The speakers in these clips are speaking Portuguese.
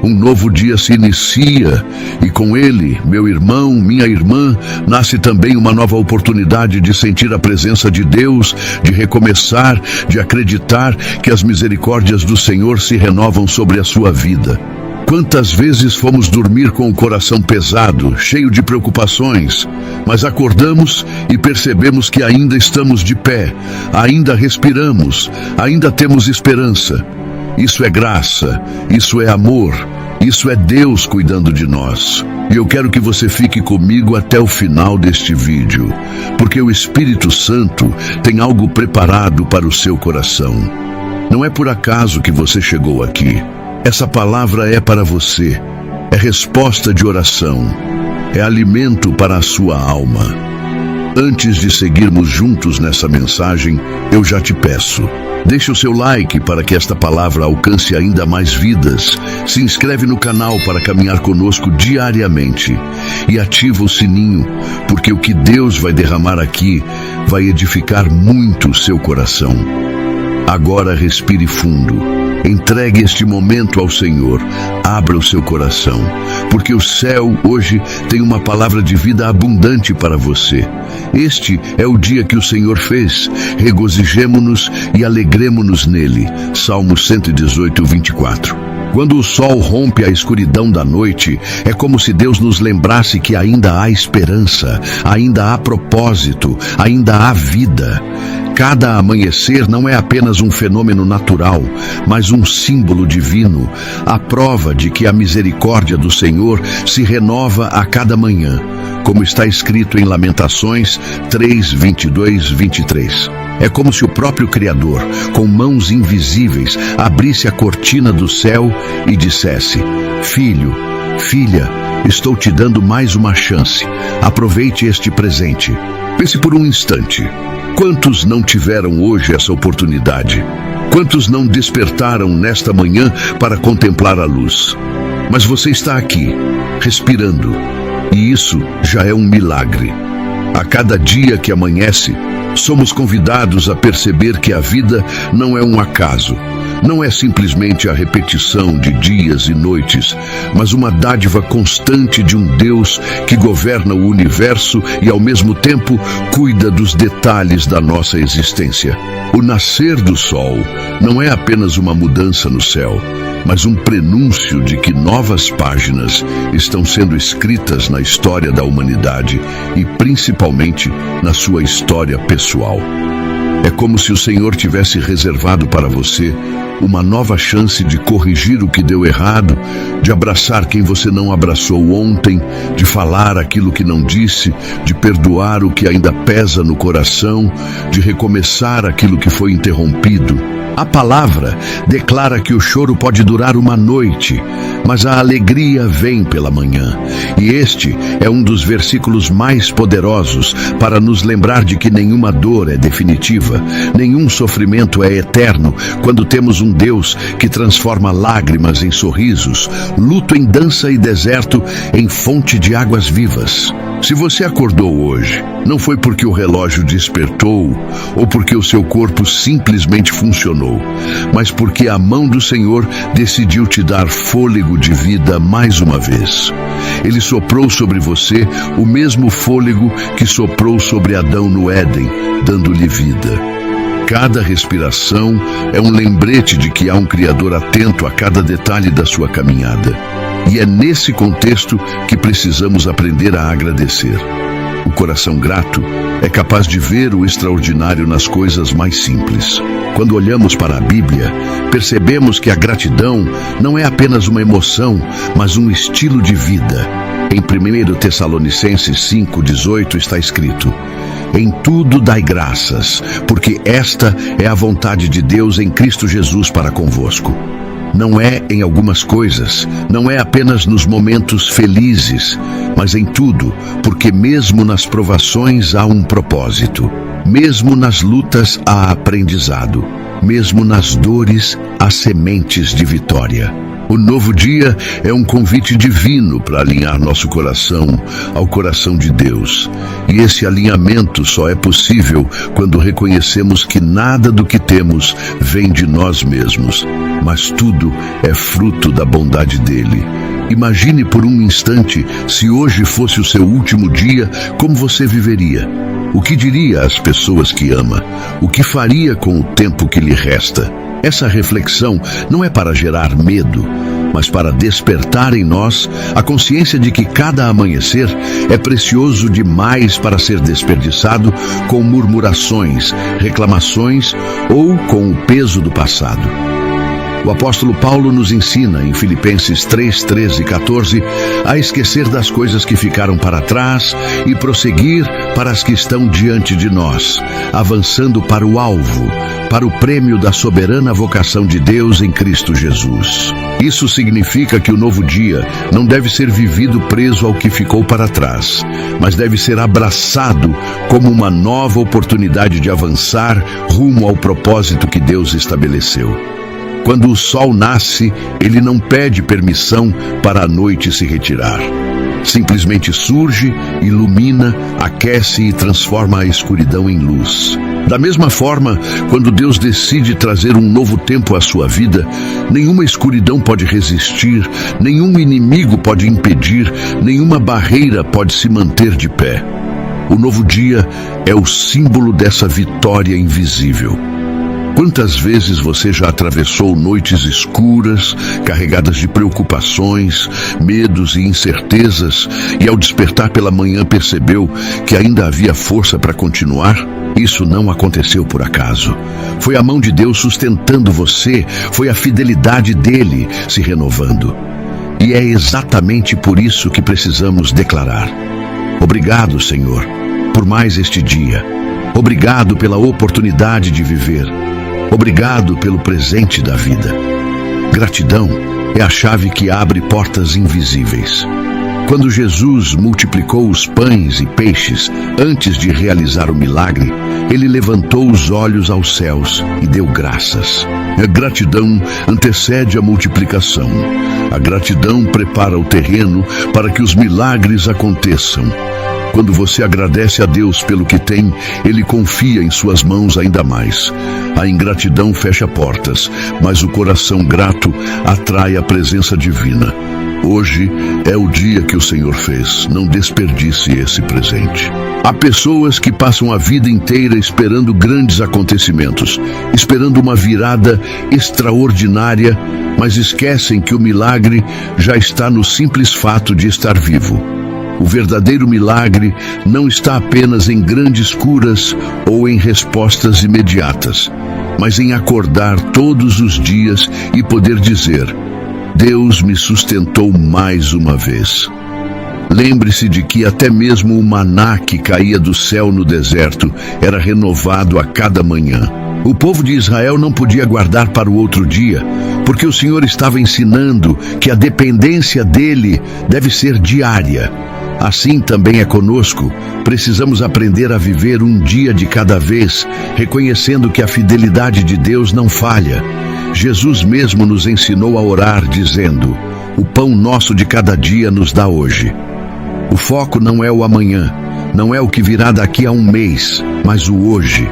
Um novo dia se inicia e com ele, meu irmão, minha irmã, nasce também uma nova oportunidade de sentir a presença de Deus, de recomeçar, de acreditar que as misericórdias do Senhor se renovam sobre a sua vida. Quantas vezes fomos dormir com o coração pesado, cheio de preocupações, mas acordamos e percebemos que ainda estamos de pé, ainda respiramos, ainda temos esperança. Isso é graça, isso é amor, isso é Deus cuidando de nós. E eu quero que você fique comigo até o final deste vídeo, porque o Espírito Santo tem algo preparado para o seu coração. Não é por acaso que você chegou aqui. Essa palavra é para você, é resposta de oração, é alimento para a sua alma. Antes de seguirmos juntos nessa mensagem, eu já te peço, deixe o seu like para que esta palavra alcance ainda mais vidas, se inscreve no canal para caminhar conosco diariamente e ativa o sininho, porque o que Deus vai derramar aqui vai edificar muito o seu coração. Agora respire fundo, entregue este momento ao Senhor, abra o seu coração, porque o céu hoje tem uma palavra de vida abundante para você. Este é o dia que o Senhor fez, regozijemo-nos e alegremo-nos nele. Salmo 118, 24. Quando o sol rompe a escuridão da noite, é como se Deus nos lembrasse que ainda há esperança, ainda há propósito, ainda há vida. Cada amanhecer não é apenas um fenômeno natural, mas um símbolo divino, a prova de que a misericórdia do Senhor se renova a cada manhã, como está escrito em Lamentações 3, 22, 23. É como se o próprio Criador, com mãos invisíveis, abrisse a cortina do céu e dissesse: Filho, filha, estou te dando mais uma chance. Aproveite este presente. Pense por um instante. Quantos não tiveram hoje essa oportunidade? Quantos não despertaram nesta manhã para contemplar a luz? Mas você está aqui, respirando, e isso já é um milagre. A cada dia que amanhece, somos convidados a perceber que a vida não é um acaso, não é simplesmente a repetição de dias e noites, mas uma dádiva constante de um Deus que governa o universo e ao mesmo tempo cuida dos detalhes da nossa existência. O nascer do sol não é apenas uma mudança no céu, mas um prenúncio de que novas páginas estão sendo escritas na história da humanidade e principalmente na sua história pessoal. É como se o Senhor tivesse reservado para você uma nova chance de corrigir o que deu errado, de abraçar quem você não abraçou ontem, de falar aquilo que não disse, de perdoar o que ainda pesa no coração, de recomeçar aquilo que foi interrompido. A palavra declara que o choro pode durar uma noite, mas a alegria vem pela manhã. E este é um dos versículos mais poderosos para nos lembrar de que nenhuma dor é definitiva, nenhum sofrimento é eterno, quando temos um Deus que transforma lágrimas em sorrisos, luto em dança e deserto em fonte de águas vivas. Se você acordou hoje, não foi porque o relógio despertou ou porque o seu corpo simplesmente funcionou, mas porque a mão do Senhor decidiu te dar fôlego de vida mais uma vez. Ele soprou sobre você o mesmo fôlego que soprou sobre Adão no Éden, dando-lhe vida. Cada respiração é um lembrete de que há um Criador atento a cada detalhe da sua caminhada. E é nesse contexto que precisamos aprender a agradecer. O coração grato é capaz de ver o extraordinário nas coisas mais simples. Quando olhamos para a Bíblia, percebemos que a gratidão não é apenas uma emoção, mas um estilo de vida. Em 1 Tessalonicenses 5,18 está escrito: Em tudo dai graças, porque esta é a vontade de Deus em Cristo Jesus para convosco. Não é em algumas coisas, não é apenas nos momentos felizes, mas em tudo, porque mesmo nas provações há um propósito, mesmo nas lutas há aprendizado, mesmo nas dores há sementes de vitória. O novo dia é um convite divino para alinhar nosso coração ao coração de Deus. E esse alinhamento só é possível quando reconhecemos que nada do que temos vem de nós mesmos, mas tudo é fruto da bondade dele. Imagine por um instante se hoje fosse o seu último dia, como você viveria? O que diria às pessoas que ama? O que faria com o tempo que lhe resta? Essa reflexão não é para gerar medo, mas para despertar em nós a consciência de que cada amanhecer é precioso demais para ser desperdiçado com murmurações, reclamações ou com o peso do passado. O apóstolo Paulo nos ensina, em Filipenses 3, 13 e 14, a esquecer das coisas que ficaram para trás e prosseguir para as que estão diante de nós, avançando para o alvo, para o prêmio da soberana vocação de Deus em Cristo Jesus. Isso significa que o novo dia não deve ser vivido preso ao que ficou para trás, mas deve ser abraçado como uma nova oportunidade de avançar rumo ao propósito que Deus estabeleceu. Quando o sol nasce, ele não pede permissão para a noite se retirar. Simplesmente surge, ilumina, aquece e transforma a escuridão em luz. Da mesma forma, quando Deus decide trazer um novo tempo à sua vida, nenhuma escuridão pode resistir, nenhum inimigo pode impedir, nenhuma barreira pode se manter de pé. O novo dia é o símbolo dessa vitória invisível. Quantas vezes você já atravessou noites escuras, carregadas de preocupações, medos e incertezas, e ao despertar pela manhã percebeu que ainda havia força para continuar? Isso não aconteceu por acaso. Foi a mão de Deus sustentando você, foi a fidelidade dele se renovando. E é exatamente por isso que precisamos declarar: obrigado, Senhor, por mais este dia. Obrigado pela oportunidade de viver. Obrigado pelo presente da vida. Gratidão é a chave que abre portas invisíveis. Quando Jesus multiplicou os pães e peixes, antes de realizar o milagre, ele levantou os olhos aos céus e deu graças. A gratidão antecede a multiplicação. A gratidão prepara o terreno para que os milagres aconteçam. Quando você agradece a Deus pelo que tem, Ele confia em suas mãos ainda mais. A ingratidão fecha portas, mas o coração grato atrai a presença divina. Hoje é o dia que o Senhor fez. Não desperdice esse presente. Há pessoas que passam a vida inteira esperando grandes acontecimentos, esperando uma virada extraordinária, mas esquecem que o milagre já está no simples fato de estar vivo. O verdadeiro milagre não está apenas em grandes curas ou em respostas imediatas, mas em acordar todos os dias e poder dizer: Deus me sustentou mais uma vez. Lembre-se de que até mesmo o maná que caía do céu no deserto era renovado a cada manhã. O povo de Israel não podia guardar para o outro dia, porque o Senhor estava ensinando que a dependência dele deve ser diária. Assim também é conosco. Precisamos aprender a viver um dia de cada vez, reconhecendo que a fidelidade de Deus não falha. Jesus mesmo nos ensinou a orar dizendo: o pão nosso de cada dia nos dá hoje. O foco não é o amanhã, não é o que virá daqui a um mês, mas o hoje.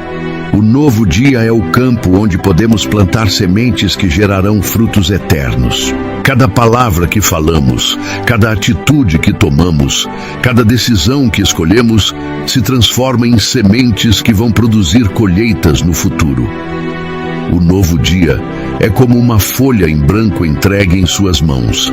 O novo dia é o campo onde podemos plantar sementes que gerarão frutos eternos. Cada palavra que falamos, cada atitude que tomamos, cada decisão que escolhemos se transforma em sementes que vão produzir colheitas no futuro. O novo dia é como uma folha em branco entregue em suas mãos.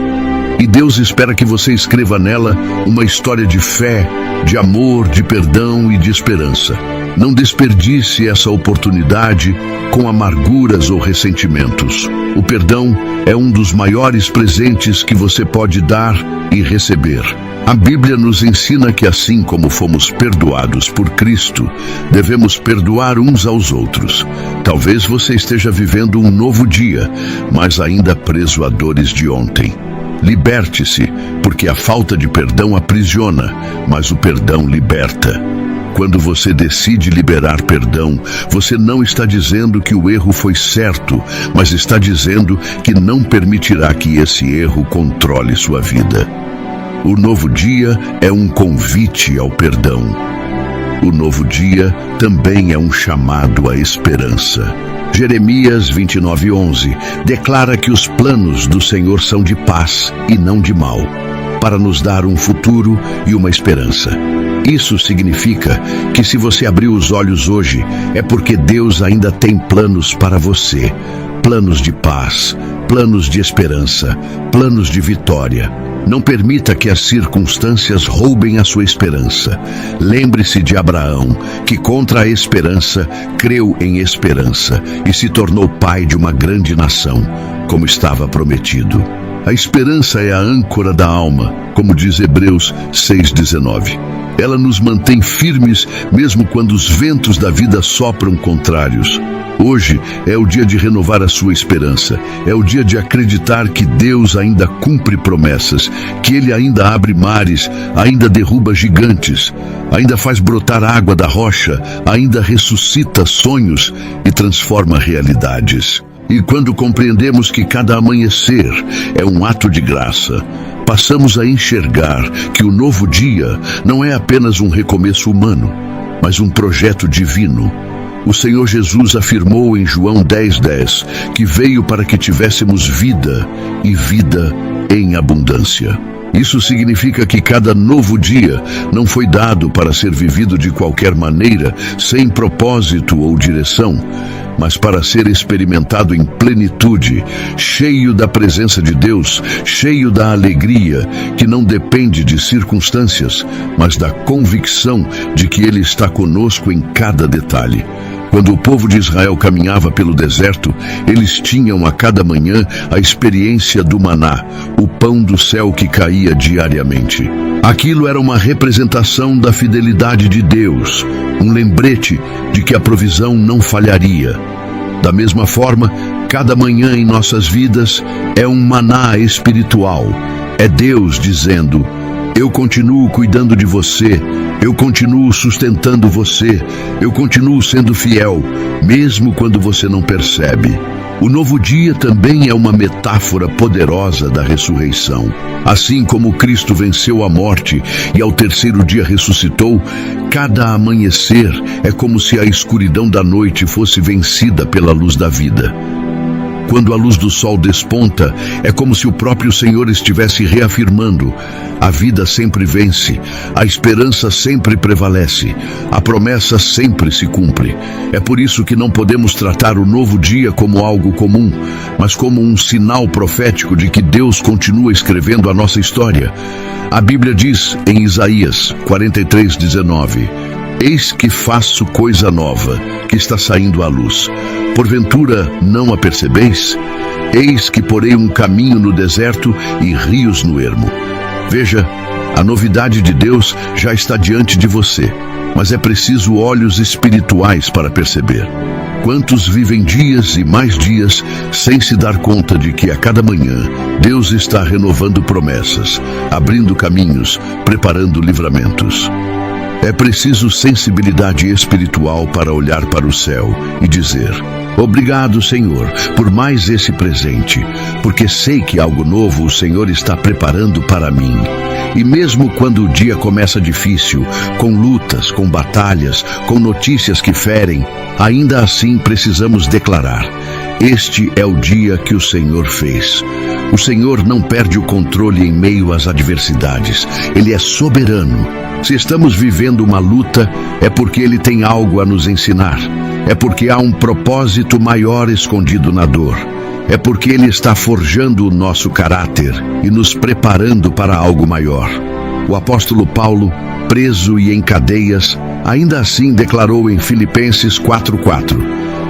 E Deus espera que você escreva nela uma história de fé, de amor, de perdão e de esperança. Não desperdice essa oportunidade com amarguras ou ressentimentos. O perdão é um dos maiores presentes que você pode dar e receber. A Bíblia nos ensina que assim como fomos perdoados por Cristo, devemos perdoar uns aos outros. Talvez você esteja vivendo um novo dia, mas ainda preso a dores de ontem. Liberte-se, porque a falta de perdão aprisiona, mas o perdão liberta. Quando você decide liberar perdão, você não está dizendo que o erro foi certo, mas está dizendo que não permitirá que esse erro controle sua vida. O novo dia é um convite ao perdão. O novo dia também é um chamado à esperança. Jeremias 29:11 declara que os planos do Senhor são de paz e não de mal, para nos dar um futuro e uma esperança. Isso significa que se você abrir os olhos hoje, é porque Deus ainda tem planos para você. Planos de paz, planos de esperança, planos de vitória. Não permita que as circunstâncias roubem a sua esperança. Lembre-se de Abraão, que contra a esperança creu em esperança e se tornou pai de uma grande nação, como estava prometido. A esperança é a âncora da alma, como diz Hebreus 6:19. Ela nos mantém firmes mesmo quando os ventos da vida sopram contrários. Hoje é o dia de renovar a sua esperança. É o dia de acreditar que Deus ainda cumpre promessas, que Ele ainda abre mares, ainda derruba gigantes, ainda faz brotar água da rocha, ainda ressuscita sonhos e transforma realidades. E quando compreendemos que cada amanhecer é um ato de graça, passamos a enxergar que o novo dia não é apenas um recomeço humano, mas um projeto divino. O Senhor Jesus afirmou em João 10:10 que veio para que tivéssemos vida e vida em abundância. Isso significa que cada novo dia não foi dado para ser vivido de qualquer maneira, sem propósito ou direção, mas para ser experimentado em plenitude, cheio da presença de Deus, cheio da alegria que não depende de circunstâncias, mas da convicção de que Ele está conosco em cada detalhe. Quando o povo de Israel caminhava pelo deserto, eles tinham a cada manhã a experiência do maná, o pão do céu que caía diariamente. Aquilo era uma representação da fidelidade de Deus, um lembrete de que a provisão não falharia. Da mesma forma, cada manhã em nossas vidas é um maná espiritual. É Deus dizendo: eu continuo cuidando de você, eu continuo sustentando você, eu continuo sendo fiel, mesmo quando você não percebe. O novo dia também é uma metáfora poderosa da ressurreição. Assim como Cristo venceu a morte e ao terceiro dia ressuscitou, cada amanhecer é como se a escuridão da noite fosse vencida pela luz da vida. Quando a luz do sol desponta, é como se o próprio Senhor estivesse reafirmando: a vida sempre vence, a esperança sempre prevalece, a promessa sempre se cumpre. É por isso que não podemos tratar o novo dia como algo comum, mas como um sinal profético de que Deus continua escrevendo a nossa história. A Bíblia diz em Isaías 43:19: eis que faço coisa nova, que está saindo à luz. Porventura não a percebeis? Eis que porei um caminho no deserto e rios no ermo. Veja, a novidade de Deus já está diante de você, mas é preciso olhos espirituais para perceber. Quantos vivem dias e mais dias sem se dar conta de que a cada manhã Deus está renovando promessas, abrindo caminhos, preparando livramentos? É preciso sensibilidade espiritual para olhar para o céu e dizer: obrigado, Senhor, por mais esse presente, porque sei que algo novo o Senhor está preparando para mim. E mesmo quando o dia começa difícil, com lutas, com batalhas, com notícias que ferem, ainda assim precisamos declarar: este é o dia que o Senhor fez. O Senhor não perde o controle em meio às adversidades. Ele é soberano. Se estamos vivendo uma luta, é porque Ele tem algo a nos ensinar. É porque há um propósito maior escondido na dor. É porque Ele está forjando o nosso caráter e nos preparando para algo maior. O apóstolo Paulo, preso e em cadeias, ainda assim declarou em Filipenses 4:4: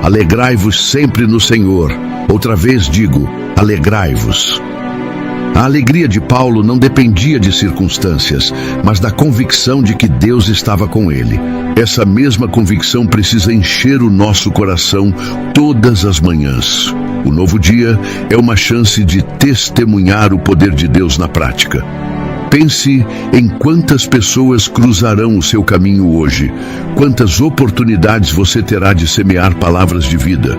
alegrai-vos sempre no Senhor. Outra vez digo, alegrai-vos. A alegria de Paulo não dependia de circunstâncias, mas da convicção de que Deus estava com ele. Essa mesma convicção precisa encher o nosso coração todas as manhãs. O novo dia é uma chance de testemunhar o poder de Deus na prática. Pense em quantas pessoas cruzarão o seu caminho hoje, quantas oportunidades você terá de semear palavras de vida,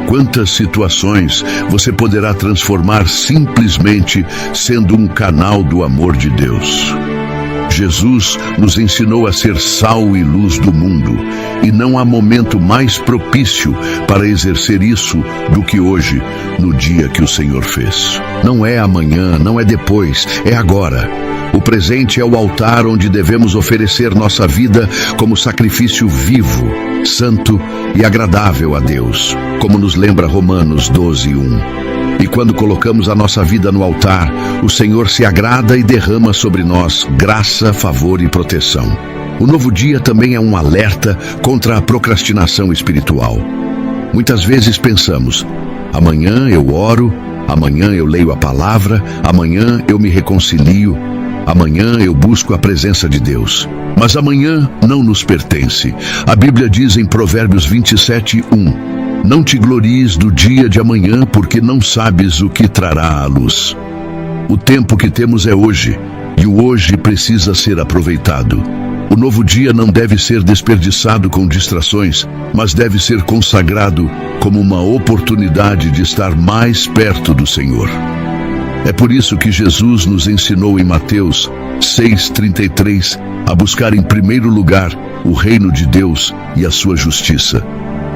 quantas situações você poderá transformar simplesmente sendo um canal do amor de Deus. Jesus nos ensinou a ser sal e luz do mundo, e não há momento mais propício para exercer isso do que hoje, no dia que o Senhor fez. Não é amanhã, não é depois, é agora. O presente é o altar onde devemos oferecer nossa vida como sacrifício vivo, santo e agradável a Deus, como nos lembra Romanos 12:1. E quando colocamos a nossa vida no altar, o Senhor se agrada e derrama sobre nós graça, favor e proteção. O novo dia também é um alerta contra a procrastinação espiritual. Muitas vezes pensamos: amanhã eu oro, amanhã eu leio a palavra, amanhã eu me reconcilio, amanhã eu busco a presença de Deus. Mas amanhã não nos pertence. A Bíblia diz em Provérbios 27:1: não te glories do dia de amanhã, porque não sabes o que trará à luz. O tempo que temos é hoje, e o hoje precisa ser aproveitado. O novo dia não deve ser desperdiçado com distrações, mas deve ser consagrado como uma oportunidade de estar mais perto do Senhor. É por isso que Jesus nos ensinou em Mateus 6:33 a buscar em primeiro lugar o reino de Deus e a sua justiça,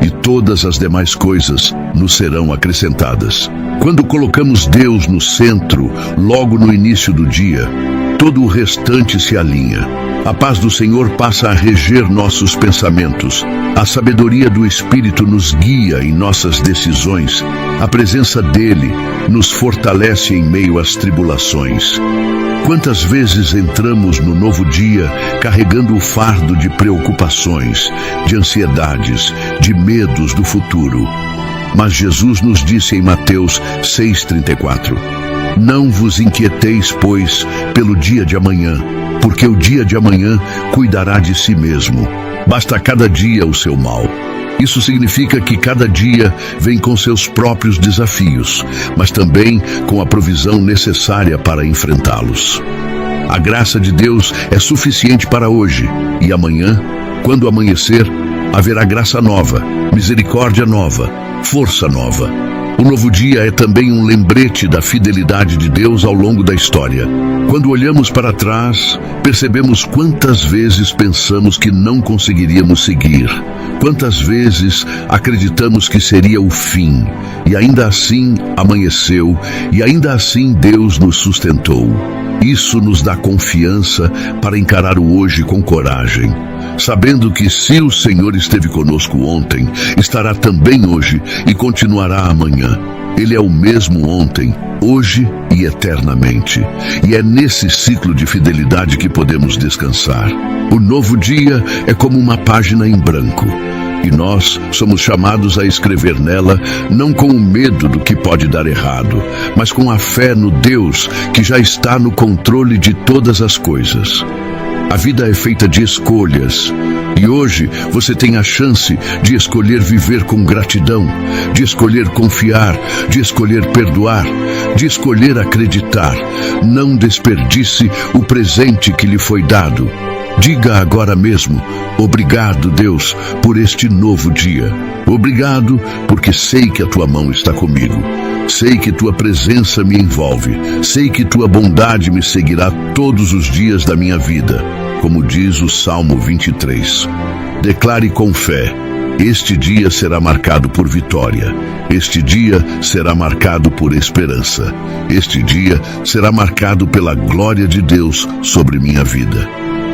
e todas as demais coisas nos serão acrescentadas. Quando colocamos Deus no centro, logo no início do dia, todo o restante se alinha. A paz do Senhor passa a reger nossos pensamentos. A sabedoria do Espírito nos guia em nossas decisões. A presença dele nos fortalece em meio às tribulações. Quantas vezes entramos no novo dia carregando o fardo de preocupações, de ansiedades, de medos do futuro. Mas Jesus nos disse em Mateus 6:34: não vos inquieteis, pois, pelo dia de amanhã, porque o dia de amanhã cuidará de si mesmo. Basta cada dia o seu mal. Isso significa que cada dia vem com seus próprios desafios, mas também com a provisão necessária para enfrentá-los. A graça de Deus é suficiente para hoje, e amanhã, quando amanhecer, haverá graça nova, misericórdia nova, força nova. O novo dia é também um lembrete da fidelidade de Deus ao longo da história. Quando olhamos para trás, percebemos quantas vezes pensamos que não conseguiríamos seguir, quantas vezes acreditamos que seria o fim, e ainda assim amanheceu, e ainda assim Deus nos sustentou. Isso nos dá confiança para encarar o hoje com coragem, sabendo que se o Senhor esteve conosco ontem, estará também hoje e continuará amanhã. Ele é o mesmo ontem, hoje e eternamente. E é nesse ciclo de fidelidade que podemos descansar. O novo dia é como uma página em branco, e nós somos chamados a escrever nela não com o medo do que pode dar errado, mas com a fé no Deus que já está no controle de todas as coisas. A vida é feita de escolhas, e hoje você tem a chance de escolher viver com gratidão, de escolher confiar, de escolher perdoar, de escolher acreditar. Não desperdice o presente que lhe foi dado. Diga agora mesmo: obrigado, Deus, por este novo dia. Obrigado, porque sei que a tua mão está comigo. Sei que tua presença me envolve. Sei que tua bondade me seguirá todos os dias da minha vida. Como diz o Salmo 23. Declare com fé: este dia será marcado por vitória. Este dia será marcado por esperança. Este dia será marcado pela glória de Deus sobre minha vida.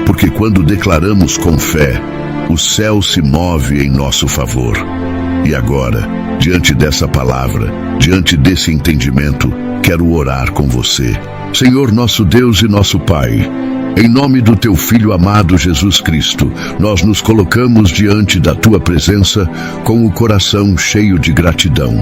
Porque quando declaramos com fé, o céu se move em nosso favor. E agora, diante dessa palavra, diante desse entendimento, quero orar com você. Senhor nosso Deus e nosso Pai, em nome do teu Filho amado Jesus Cristo, nós nos colocamos diante da tua presença com o coração cheio de gratidão.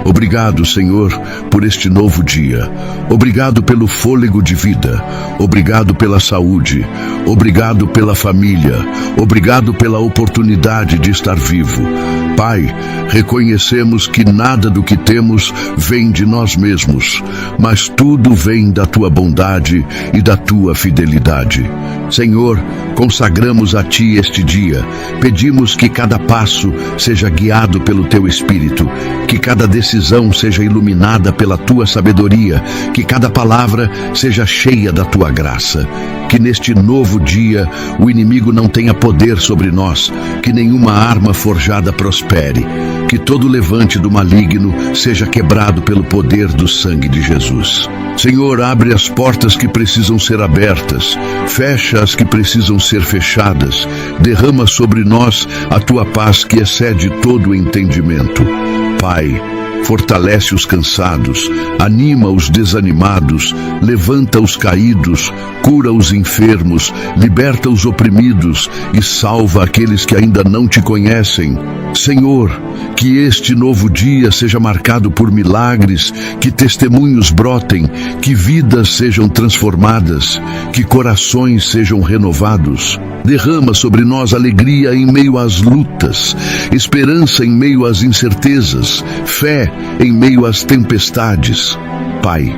Obrigado, Senhor, por este novo dia. Obrigado pelo fôlego de vida. Obrigado pela saúde. Obrigado pela família. Obrigado pela oportunidade de estar vivo. Pai, reconhecemos que nada do que temos vem de nós mesmos, mas tudo vem da Tua bondade e da Tua fidelidade. Senhor, consagramos a Ti este dia. Pedimos que cada passo seja guiado pelo Teu Espírito, que cada decisão seja iluminada pela Tua sabedoria, que cada palavra seja cheia da Tua graça. Que neste novo dia o inimigo não tenha poder sobre nós, que nenhuma arma forjada prospere, que todo levante do maligno seja quebrado pelo poder do sangue de Jesus. Senhor, abre as portas que precisam ser abertas, fecha as que precisam ser fechadas, derrama sobre nós a Tua paz que excede todo o entendimento. Pai, fortalece os cansados, anima os desanimados, levanta os caídos, cura os enfermos, liberta os oprimidos e salva aqueles que ainda não Te conhecem. Senhor, que este novo dia seja marcado por milagres, que testemunhos brotem, que vidas sejam transformadas, que corações sejam renovados. Derrama sobre nós alegria em meio às lutas, esperança em meio às incertezas, fé em meio às tempestades. Pai,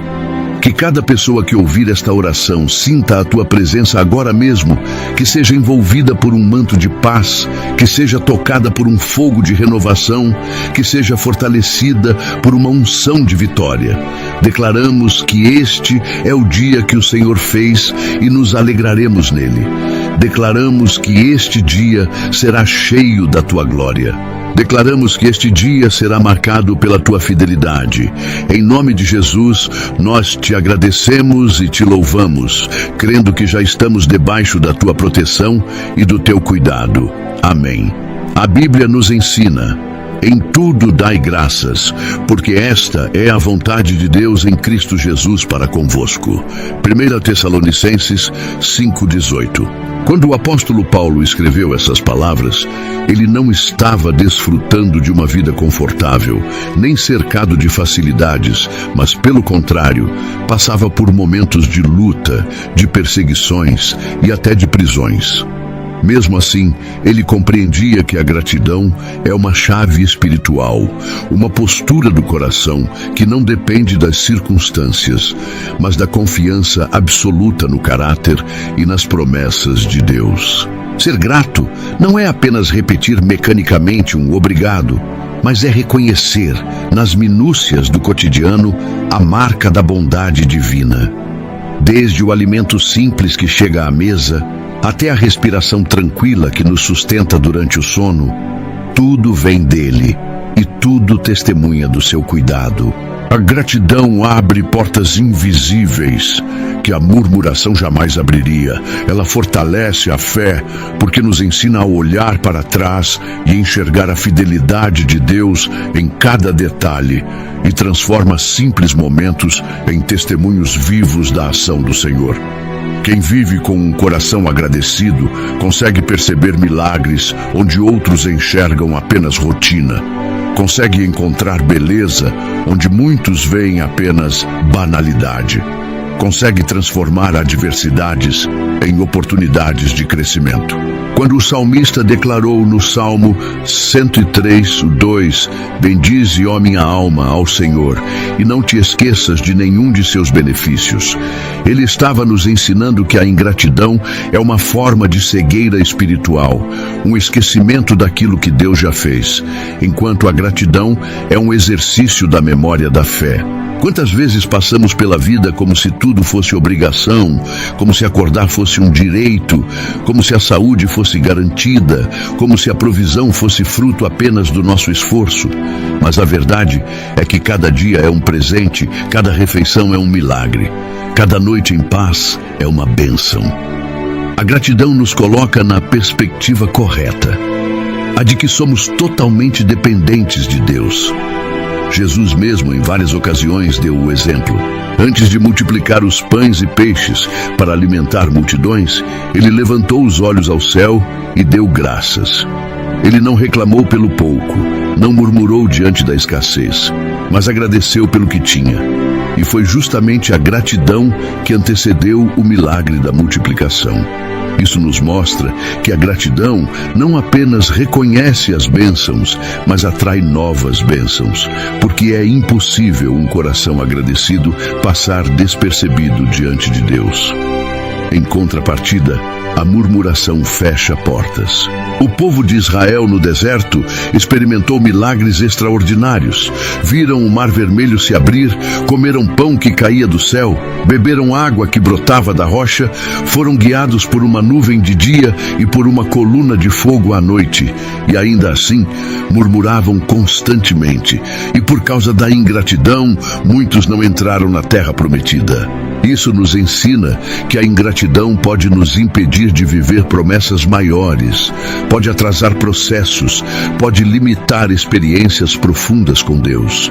que cada pessoa que ouvir esta oração sinta a Tua presença agora mesmo, que seja envolvida por um manto de paz, que seja tocada por um fogo de renovação, que seja fortalecida por uma unção de vitória. Declaramos que este é o dia que o Senhor fez e nos alegraremos nele. Declaramos que este dia será cheio da Tua glória. Declaramos que este dia será marcado pela Tua fidelidade. Em nome de Jesus, nós Te agradecemos e Te louvamos, crendo que já estamos debaixo da Tua proteção e do Teu cuidado. Amém. A Bíblia nos ensina: em tudo dai graças, porque esta é a vontade de Deus em Cristo Jesus para convosco. 1 Tessalonicenses 5,18. Quando o apóstolo Paulo escreveu essas palavras, ele não estava desfrutando de uma vida confortável, nem cercado de facilidades, mas pelo contrário, passava por momentos de luta, de perseguições e até de prisões. Mesmo assim, ele compreendia que a gratidão é uma chave espiritual, uma postura do coração que não depende das circunstâncias, mas da confiança absoluta no caráter e nas promessas de Deus. Ser grato não é apenas repetir mecanicamente um obrigado, mas é reconhecer, nas minúcias do cotidiano, a marca da bondade divina. Desde o alimento simples que chega à mesa, até a respiração tranquila que nos sustenta durante o sono, tudo vem dele e tudo testemunha do seu cuidado. A gratidão abre portas invisíveis que a murmuração jamais abriria. Ela fortalece a fé porque nos ensina a olhar para trás e enxergar a fidelidade de Deus em cada detalhe e transforma simples momentos em testemunhos vivos da ação do Senhor. Quem vive com um coração agradecido consegue perceber milagres onde outros enxergam apenas rotina. Consegue encontrar beleza onde muitos veem apenas banalidade. Consegue transformar adversidades em oportunidades de crescimento. Quando o salmista declarou no Salmo 103:2, bendize, ó minha alma, ao Senhor, e não te esqueças de nenhum de seus benefícios. Ele estava nos ensinando que a ingratidão é uma forma de cegueira espiritual, um esquecimento daquilo que Deus já fez, enquanto a gratidão é um exercício da memória da fé. Quantas vezes passamos pela vida como se tudo fosse obrigação, como se acordar fosse um direito, como se a saúde fosse garantida, como se a provisão fosse fruto apenas do nosso esforço. Mas a verdade é que cada dia é um presente, cada refeição é um milagre, cada noite em paz é uma bênção. A gratidão nos coloca na perspectiva correta, a de que somos totalmente dependentes de Deus. Jesus mesmo, em várias ocasiões, deu o exemplo. Antes de multiplicar os pães e peixes para alimentar multidões, ele levantou os olhos ao céu e deu graças. Ele não reclamou pelo pouco, não murmurou diante da escassez. mas agradeceu pelo que tinha. E foi justamente a gratidão que antecedeu o milagre da multiplicação. Isso nos mostra que a gratidão não apenas reconhece as bênçãos, mas atrai novas bênçãos, porque é impossível um coração agradecido passar despercebido diante de Deus. Em contrapartida, a murmuração fecha portas. O povo de Israel no deserto experimentou milagres extraordinários. Viram o Mar Vermelho se abrir, comeram pão que caía do céu, beberam água que brotava da rocha, foram guiados por uma nuvem de dia e por uma coluna de fogo à noite. E ainda assim, murmuravam constantemente. E por causa da ingratidão, muitos não entraram na terra prometida. Isso nos ensina que a ingratidão pode nos impedir de viver promessas maiores, pode atrasar processos, pode limitar experiências profundas com Deus.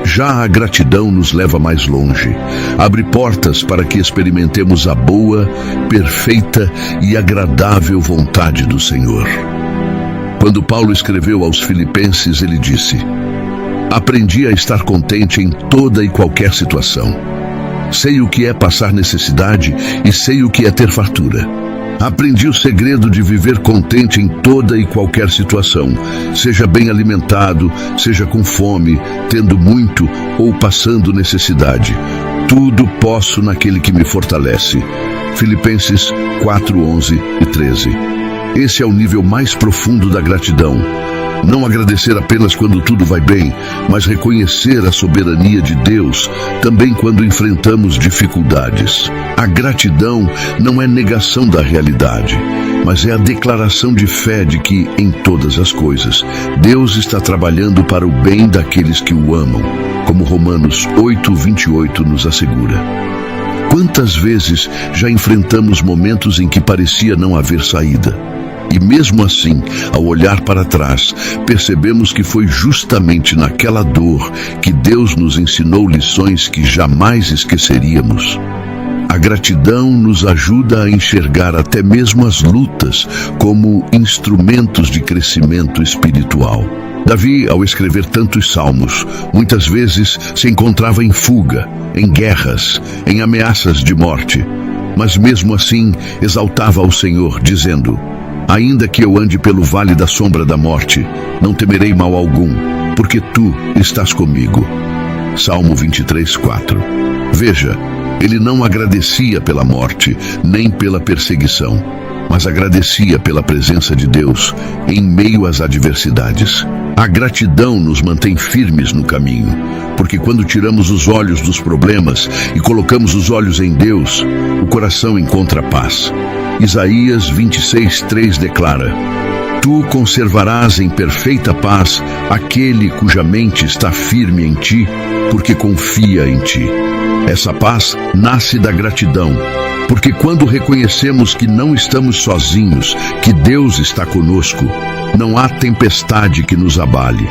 Já a gratidão nos leva mais longe, abre portas para que experimentemos a boa, perfeita e agradável vontade do Senhor. Quando Paulo escreveu aos Filipenses, ele disse: "Aprendi a estar contente em toda e qualquer situação. Sei o que é passar necessidade e sei o que é ter fartura. Aprendi o segredo de viver contente em toda e qualquer situação, seja bem alimentado, seja com fome, tendo muito ou passando necessidade. Tudo posso naquele que me fortalece." Filipenses 4, 11 e 13. Esse é o nível mais profundo da gratidão. Não agradecer apenas quando tudo vai bem, mas reconhecer a soberania de Deus também quando enfrentamos dificuldades. A gratidão não é negação da realidade, mas é a declaração de fé de que, em todas as coisas, Deus está trabalhando para o bem daqueles que o amam, como Romanos 8, 28 nos assegura. Quantas vezes já enfrentamos momentos em que parecia não haver saída? E mesmo assim, ao olhar para trás, percebemos que foi justamente naquela dor que Deus nos ensinou lições que jamais esqueceríamos. A gratidão nos ajuda a enxergar até mesmo as lutas como instrumentos de crescimento espiritual. Davi, ao escrever tantos salmos, muitas vezes se encontrava em fuga, em guerras, em ameaças de morte. Mas mesmo assim, exaltava ao Senhor, dizendo: "Ainda que eu ande pelo vale da sombra da morte, não temerei mal algum, porque tu estás comigo." Salmo 23, 4. Veja, ele não agradecia pela morte, nem pela perseguição, mas agradecia pela presença de Deus em meio às adversidades. A gratidão nos mantém firmes no caminho, porque quando tiramos os olhos dos problemas e colocamos os olhos em Deus, o coração encontra paz. Isaías 26, 3 declara: "Tu conservarás em perfeita paz aquele cuja mente está firme em ti, porque confia em ti." Essa paz nasce da gratidão, porque quando reconhecemos que não estamos sozinhos, que Deus está conosco, não há tempestade que nos abale.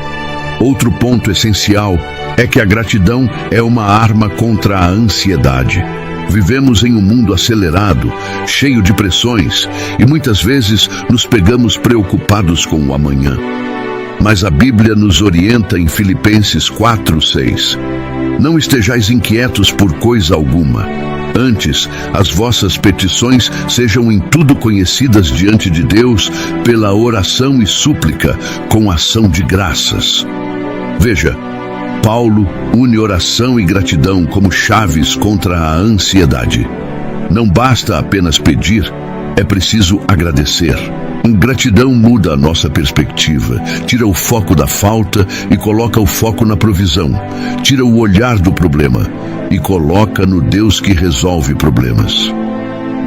Outro ponto essencial é que a gratidão é uma arma contra a ansiedade. Vivemos em um mundo acelerado, cheio de pressões, e muitas vezes nos pegamos preocupados com o amanhã. Mas a Bíblia nos orienta em Filipenses 4, 6. "Não estejais inquietos por coisa alguma. Antes, as vossas petições sejam em tudo conhecidas diante de Deus pela oração e súplica, com ação de graças." Veja, Paulo une oração e gratidão como chaves contra a ansiedade. Não basta apenas pedir, é preciso agradecer. Gratidão muda a nossa perspectiva, tira o foco da falta e coloca o foco na provisão, tira o olhar do problema e coloca no Deus que resolve problemas.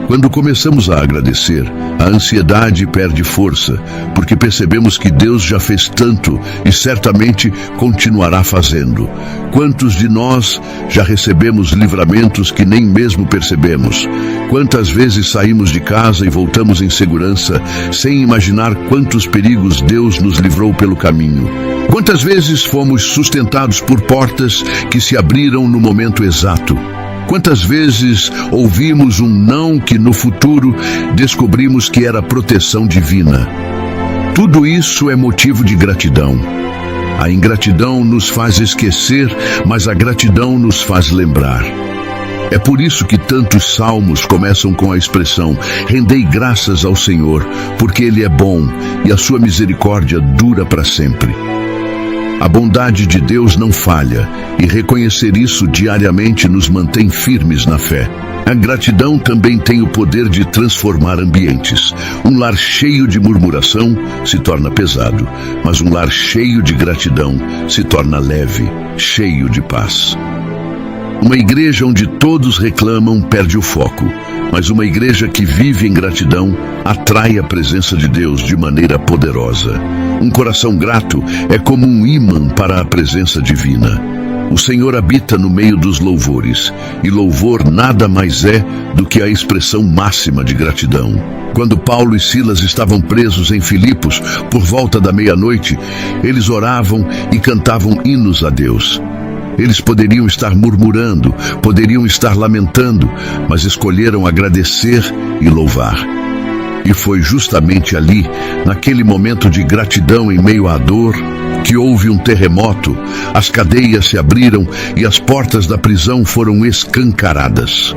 Quando começamos a agradecer, a ansiedade perde força, porque percebemos que Deus já fez tanto e certamente continuará fazendo. Quantos de nós já recebemos livramentos que nem mesmo percebemos? Quantas vezes saímos de casa e voltamos em segurança, sem imaginar quantos perigos Deus nos livrou pelo caminho? Quantas vezes fomos sustentados por portas que se abriram no momento exato? Quantas vezes ouvimos um não que no futuro descobrimos que era proteção divina? Tudo isso é motivo de gratidão. A ingratidão nos faz esquecer, mas a gratidão nos faz lembrar. É por isso que tantos salmos começam com a expressão: rendei graças ao Senhor, porque Ele é bom e a sua misericórdia dura para sempre. A bondade de Deus não falha, e reconhecer isso diariamente nos mantém firmes na fé. A gratidão também tem o poder de transformar ambientes. Um lar cheio de murmuração se torna pesado, mas um lar cheio de gratidão se torna leve, cheio de paz. Uma igreja onde todos reclamam perde o foco, mas uma igreja que vive em gratidão atrai a presença de Deus de maneira poderosa. Um coração grato é como um ímã para a presença divina. O Senhor habita no meio dos louvores, e louvor nada mais é do que a expressão máxima de gratidão. Quando Paulo e Silas estavam presos em Filipos, por volta da meia-noite, eles oravam e cantavam hinos a Deus. Eles poderiam estar murmurando, poderiam estar lamentando, mas escolheram agradecer e louvar. E foi justamente ali, naquele momento de gratidão em meio à dor, que houve um terremoto, as cadeias se abriram e as portas da prisão foram escancaradas.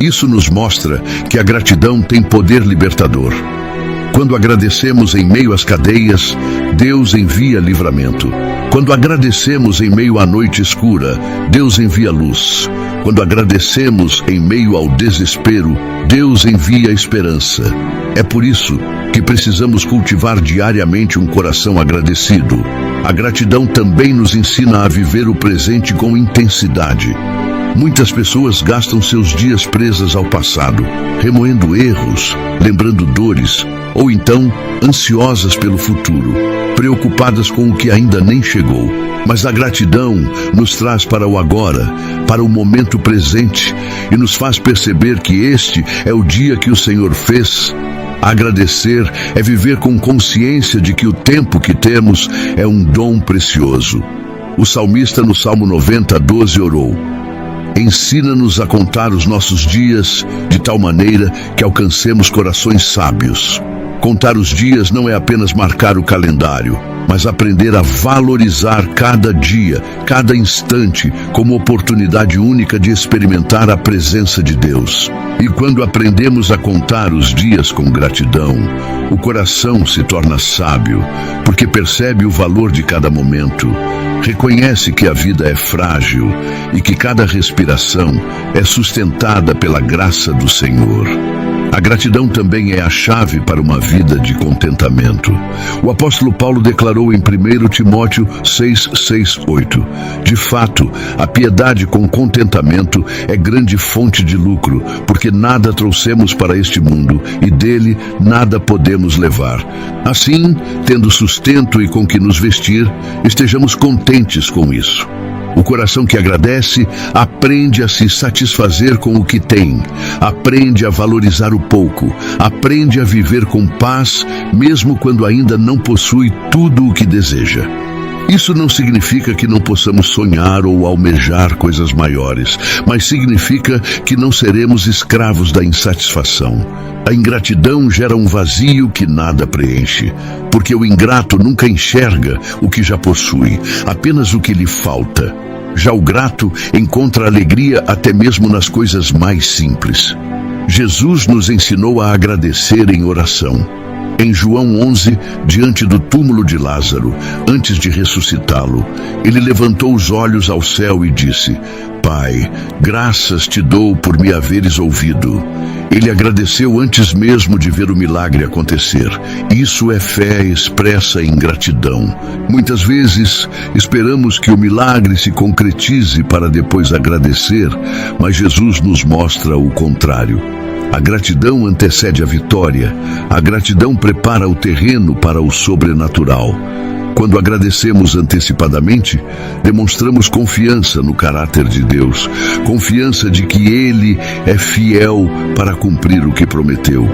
Isso nos mostra que a gratidão tem poder libertador. Quando agradecemos em meio às cadeias, Deus envia livramento. Quando agradecemos em meio à noite escura, Deus envia luz. Quando agradecemos em meio ao desespero, Deus envia esperança. É por isso que precisamos cultivar diariamente um coração agradecido. A gratidão também nos ensina a viver o presente com intensidade. Muitas pessoas gastam seus dias presas ao passado, remoendo erros, lembrando dores, ou então ansiosas pelo futuro, preocupadas com o que ainda nem chegou. Mas a gratidão nos traz para o agora, para o momento presente, e nos faz perceber que este é o dia que o Senhor fez. Agradecer é viver com consciência de que o tempo que temos é um dom precioso. O salmista no Salmo 90:12 orou: ensina-nos a contar os nossos dias de tal maneira que alcancemos corações sábios. Contar os dias não é apenas marcar o calendário, mas aprender a valorizar cada dia, cada instante, como oportunidade única de experimentar a presença de Deus. E quando aprendemos a contar os dias com gratidão, o coração se torna sábio, porque percebe o valor de cada momento, reconhece que a vida é frágil e que cada respiração é sustentada pela graça do Senhor. A gratidão também é a chave para uma vida de contentamento. O apóstolo Paulo declarou em 1 Timóteo 6:6-8: de fato, a piedade com contentamento é grande fonte de lucro, porque nada trouxemos para este mundo e dele nada podemos levar. Assim, tendo sustento e com que nos vestir, estejamos contentes com isso. O coração que agradece aprende a se satisfazer com o que tem, aprende a valorizar o pouco, aprende a viver com paz, mesmo quando ainda não possui tudo o que deseja. Isso não significa que não possamos sonhar ou almejar coisas maiores, mas significa que não seremos escravos da insatisfação. A ingratidão gera um vazio que nada preenche, porque o ingrato nunca enxerga o que já possui, apenas o que lhe falta. Já o grato encontra alegria até mesmo nas coisas mais simples. Jesus nos ensinou a agradecer em oração. Em João 11, diante do túmulo de Lázaro, antes de ressuscitá-lo, ele levantou os olhos ao céu e disse: Pai, graças te dou por me haveres ouvido. Ele agradeceu antes mesmo de ver o milagre acontecer. Isso é fé expressa em gratidão. Muitas vezes esperamos que o milagre se concretize para depois agradecer, mas Jesus nos mostra o contrário. A gratidão antecede a vitória. A gratidão prepara o terreno para o sobrenatural. Quando agradecemos antecipadamente, demonstramos confiança no caráter de Deus, confiança de que Ele é fiel para cumprir o que prometeu.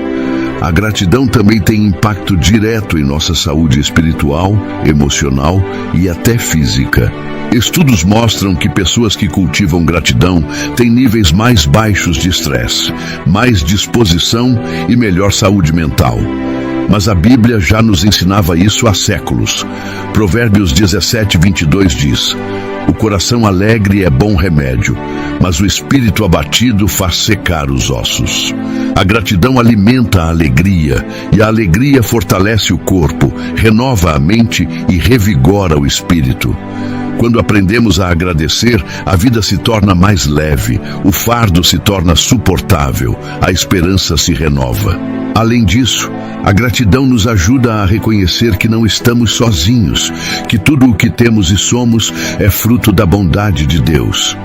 A gratidão também tem impacto direto em nossa saúde espiritual, emocional e até física. Estudos mostram que pessoas que cultivam gratidão têm níveis mais baixos de estresse, mais disposição e melhor saúde mental. Mas a Bíblia já nos ensinava isso há séculos. Provérbios 17:22 diz: o coração alegre é bom remédio, mas o espírito abatido faz secar os ossos. A gratidão alimenta a alegria, e a alegria fortalece o corpo, renova a mente e revigora o espírito. Quando aprendemos a agradecer, a vida se torna mais leve, o fardo se torna suportável, a esperança se renova. Além disso, a gratidão nos ajuda a reconhecer que não estamos sozinhos, que tudo o que temos e somos é fruto da bondade de Deus.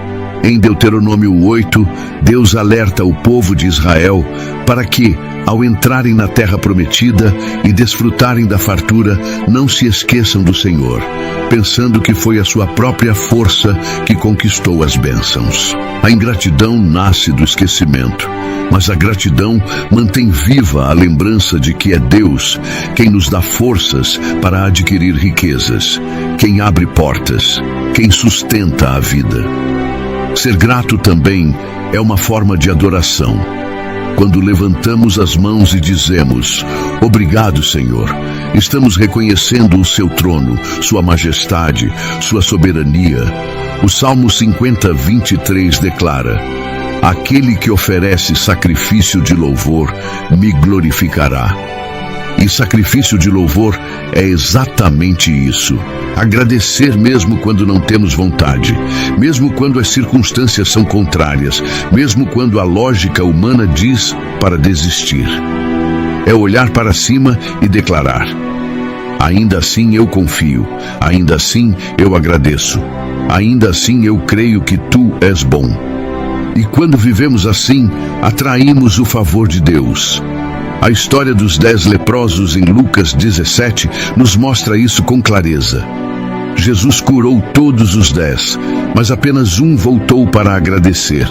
Em Deuteronômio 8, Deus alerta o povo de Israel para que, ao entrarem na terra prometida e desfrutarem da fartura, não se esqueçam do Senhor, pensando que foi a sua própria força que conquistou as bênçãos. A ingratidão nasce do esquecimento, mas a gratidão mantém viva a lembrança de que é Deus quem nos dá forças para adquirir riquezas, quem abre portas, quem sustenta a vida. Ser grato também é uma forma de adoração. Quando levantamos as mãos e dizemos: obrigado, Senhor, estamos reconhecendo o seu trono, sua majestade, sua soberania. O Salmo 50:23 declara: aquele que oferece sacrifício de louvor me glorificará. E sacrifício de louvor é exatamente isso. Agradecer mesmo quando não temos vontade, mesmo quando as circunstâncias são contrárias, mesmo quando a lógica humana diz para desistir. É olhar para cima e declarar: ainda assim eu confio, ainda assim eu agradeço, ainda assim eu creio que tu és bom. E quando vivemos assim, atraímos o favor de Deus. A história dos 10 leprosos em Lucas 17 nos mostra isso com clareza. Jesus curou todos os 10, mas apenas um voltou para agradecer.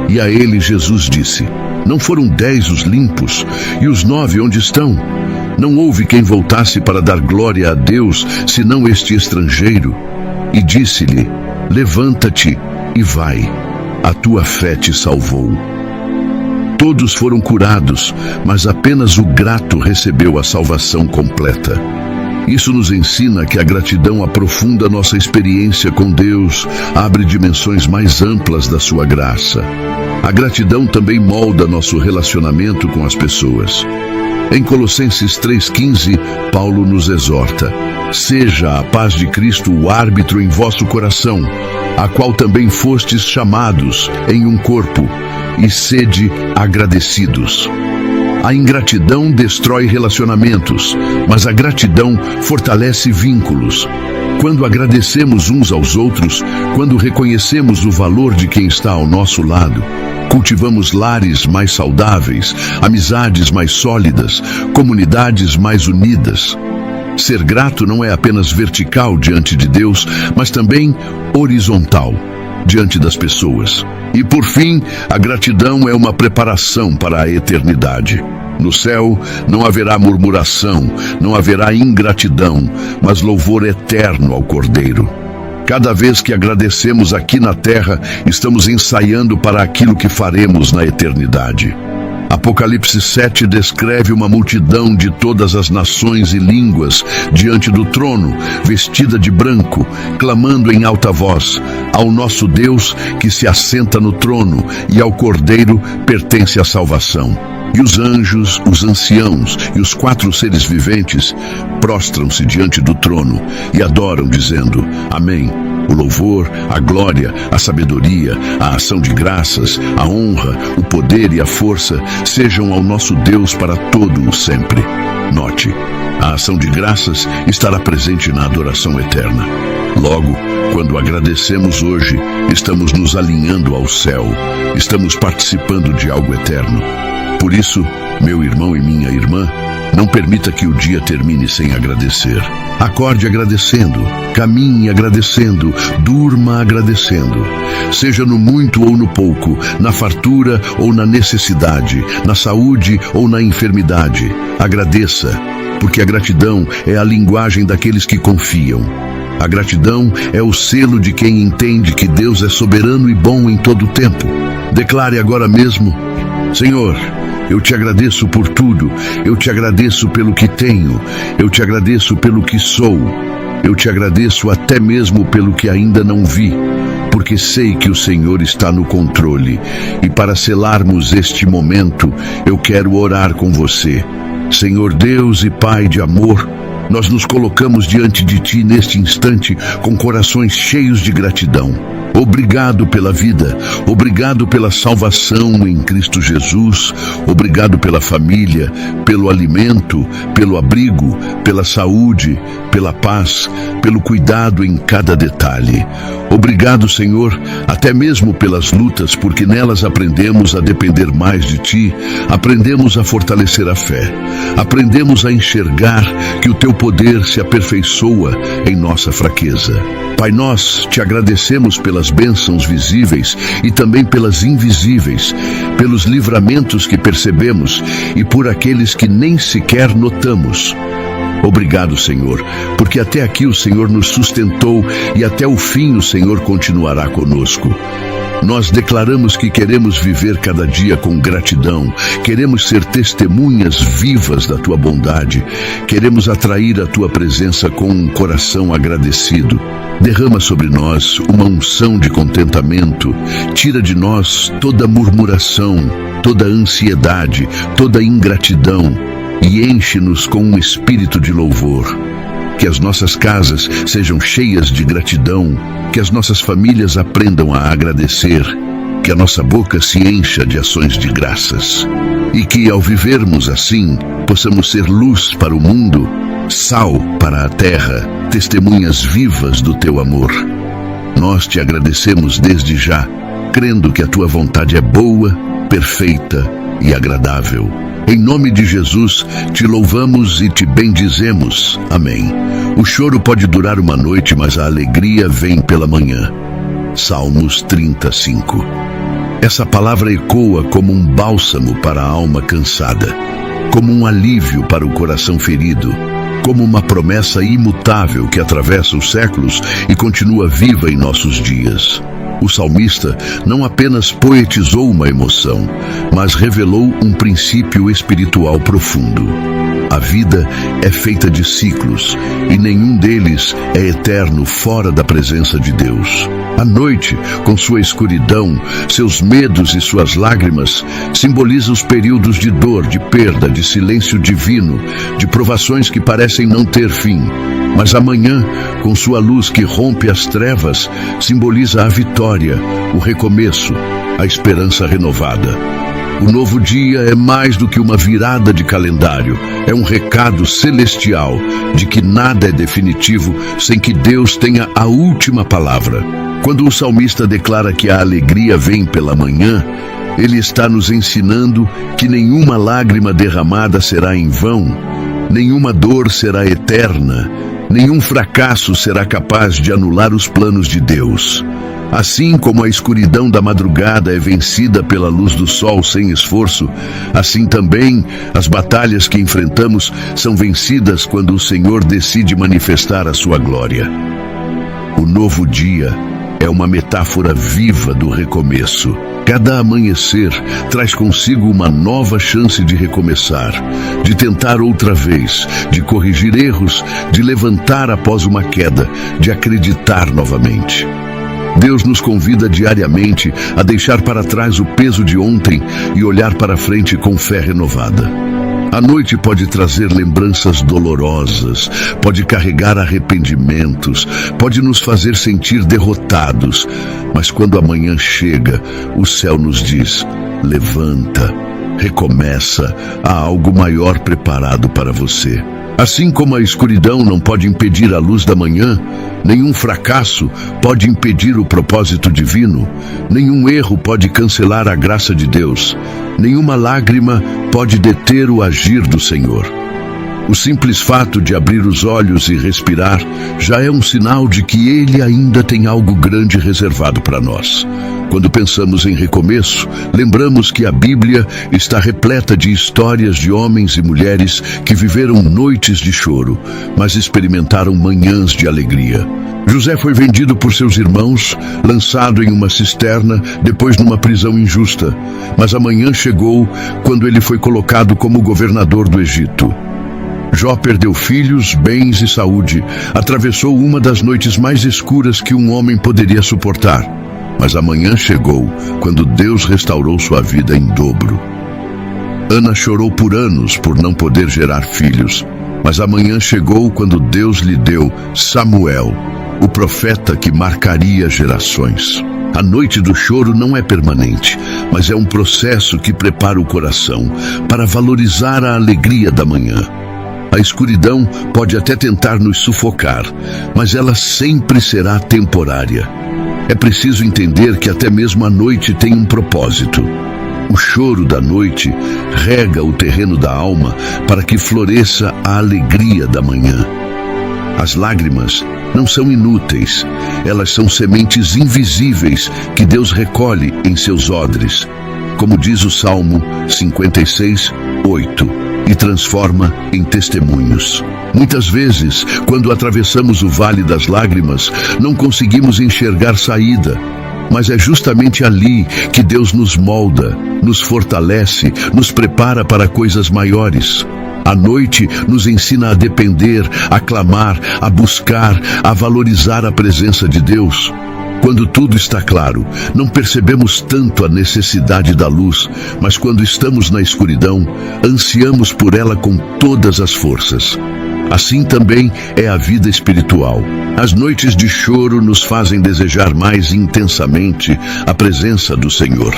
E a ele Jesus disse: não foram 10 os limpos? E os 9 onde estão? Não houve quem voltasse para dar glória a Deus, senão este estrangeiro. E disse-lhe: levanta-te e vai, a tua fé te salvou. Todos foram curados, mas apenas o grato recebeu a salvação completa. Isso nos ensina que a gratidão aprofunda nossa experiência com Deus, abre dimensões mais amplas da sua graça. A gratidão também molda nosso relacionamento com as pessoas. Em Colossenses 3,15, Paulo nos exorta: seja a paz de Cristo o árbitro em vosso coração, a qual também fostes chamados em um corpo, e sede agradecidos. A ingratidão destrói relacionamentos, mas a gratidão fortalece vínculos. Quando agradecemos uns aos outros, quando reconhecemos o valor de quem está ao nosso lado, cultivamos lares mais saudáveis, amizades mais sólidas, comunidades mais unidas. Ser grato não é apenas vertical diante de Deus, mas também horizontal diante das pessoas. E por fim, a gratidão é uma preparação para a eternidade. No céu não haverá murmuração, não haverá ingratidão, mas louvor eterno ao Cordeiro. Cada vez que agradecemos aqui na terra, estamos ensaiando para aquilo que faremos na eternidade. Apocalipse 7 descreve uma multidão de todas as nações e línguas diante do trono, vestida de branco, clamando em alta voz: ao nosso Deus que se assenta no trono e ao Cordeiro pertence a salvação. E os anjos, os anciãos e os 4 seres viventes prostram-se diante do trono e adoram, dizendo: amém. O louvor, a glória, a sabedoria, a ação de graças, a honra, o poder e a força sejam ao nosso Deus para todo o sempre. Note, a ação de graças estará presente na adoração eterna. Logo, quando agradecemos hoje, estamos nos alinhando ao céu, estamos participando de algo eterno. Por isso, meu irmão e minha irmã, não permita que o dia termine sem agradecer. Acorde agradecendo, caminhe agradecendo, durma agradecendo. Seja no muito ou no pouco, na fartura ou na necessidade, na saúde ou na enfermidade. Agradeça, porque a gratidão é a linguagem daqueles que confiam. A gratidão é o selo de quem entende que Deus é soberano e bom em todo o tempo. Declare agora mesmo: Senhor, Eu te agradeço por tudo, eu te agradeço pelo que tenho, eu te agradeço pelo que sou, eu te agradeço até mesmo pelo que ainda não vi, porque sei que o Senhor está no controle. E para selarmos este momento, eu quero orar com você. Senhor Deus e Pai de amor, nós nos colocamos diante de Ti neste instante com corações cheios de gratidão. Obrigado pela vida, obrigado pela salvação em Cristo Jesus, obrigado pela família, pelo alimento, pelo abrigo, pela saúde, pela paz, pelo cuidado em cada detalhe. Obrigado, Senhor, até mesmo pelas lutas, porque nelas aprendemos a depender mais de Ti, aprendemos a fortalecer a fé, aprendemos a enxergar que o Teu poder se aperfeiçoa em nossa fraqueza. Pai, nós te agradecemos pelas bênçãos visíveis e também pelas invisíveis, pelos livramentos que percebemos e por aqueles que nem sequer notamos. Obrigado, Senhor, porque até aqui o Senhor nos sustentou e até o fim o Senhor continuará conosco. Nós declaramos que queremos viver cada dia com gratidão, queremos ser testemunhas vivas da Tua bondade, queremos atrair a Tua presença com um coração agradecido. Derrama sobre nós uma unção de contentamento, tira de nós toda murmuração, toda ansiedade, toda ingratidão e enche-nos com um espírito de louvor. Que as nossas casas sejam cheias de gratidão, que as nossas famílias aprendam a agradecer, que a nossa boca se encha de ações de graças e que, ao vivermos assim, possamos ser luz para o mundo, sal para a terra, testemunhas vivas do Teu amor. Nós te agradecemos desde já, crendo que a Tua vontade é boa, perfeita e agradável. Em nome de Jesus, te louvamos e te bendizemos. Amém. O choro pode durar uma noite, mas a alegria vem pela manhã. Salmos 35. Essa palavra ecoa como um bálsamo para a alma cansada, como um alívio para o coração ferido, como uma promessa imutável que atravessa os séculos e continua viva em nossos dias. O salmista não apenas poetizou uma emoção, mas revelou um princípio espiritual profundo. A vida é feita de ciclos, e nenhum deles é eterno fora da presença de Deus. A noite, com sua escuridão, seus medos e suas lágrimas, simboliza os períodos de dor, de perda, de silêncio divino, de provações que parecem não ter fim. Mas amanhã, com sua luz que rompe as trevas, simboliza a vitória, o recomeço, a esperança renovada. O novo dia é mais do que uma virada de calendário, é um recado celestial de que nada é definitivo sem que Deus tenha a última palavra. Quando o salmista declara que a alegria vem pela manhã, ele está nos ensinando que nenhuma lágrima derramada será em vão, nenhuma dor será eterna, nenhum fracasso será capaz de anular os planos de Deus. Assim como a escuridão da madrugada é vencida pela luz do sol sem esforço, assim também as batalhas que enfrentamos são vencidas quando o Senhor decide manifestar a sua glória. O novo dia é uma metáfora viva do recomeço. Cada amanhecer traz consigo uma nova chance de recomeçar, de tentar outra vez, de corrigir erros, de levantar após uma queda, de acreditar novamente. Deus nos convida diariamente a deixar para trás o peso de ontem e olhar para frente com fé renovada. A noite pode trazer lembranças dolorosas, pode carregar arrependimentos, pode nos fazer sentir derrotados, mas quando a manhã chega, o céu nos diz: levanta, recomeça, há algo maior preparado para você. Assim como a escuridão não pode impedir a luz da manhã, nenhum fracasso pode impedir o propósito divino, nenhum erro pode cancelar a graça de Deus, nenhuma lágrima pode deter o agir do Senhor. O simples fato de abrir os olhos e respirar já é um sinal de que Ele ainda tem algo grande reservado para nós. Quando pensamos em recomeço, lembramos que a Bíblia está repleta de histórias de homens e mulheres que viveram noites de choro, mas experimentaram manhãs de alegria. José foi vendido por seus irmãos, lançado em uma cisterna, depois numa prisão injusta. Mas a manhã chegou quando ele foi colocado como governador do Egito. Jó perdeu filhos, bens e saúde. Atravessou uma das noites mais escuras que um homem poderia suportar. Mas a manhã chegou quando Deus restaurou sua vida em dobro. Ana chorou por anos por não poder gerar filhos. Mas a manhã chegou quando Deus lhe deu Samuel, o profeta que marcaria gerações. A noite do choro não é permanente, mas é um processo que prepara o coração para valorizar a alegria da manhã. A escuridão pode até tentar nos sufocar, mas ela sempre será temporária. É preciso entender que até mesmo a noite tem um propósito. O choro da noite rega o terreno da alma para que floresça a alegria da manhã. As lágrimas não são inúteis, elas são sementes invisíveis que Deus recolhe em seus odres, como diz o Salmo 56:8, e transforma em testemunhos. Muitas vezes, quando atravessamos o vale das lágrimas, não conseguimos enxergar saída, mas é justamente ali que Deus nos molda, nos fortalece, nos prepara para coisas maiores. A noite nos ensina a depender, a clamar, a buscar, a valorizar a presença de Deus. Quando tudo está claro, não percebemos tanto a necessidade da luz, mas quando estamos na escuridão, ansiamos por ela com todas as forças. Assim também é a vida espiritual. As noites de choro nos fazem desejar mais intensamente a presença do Senhor.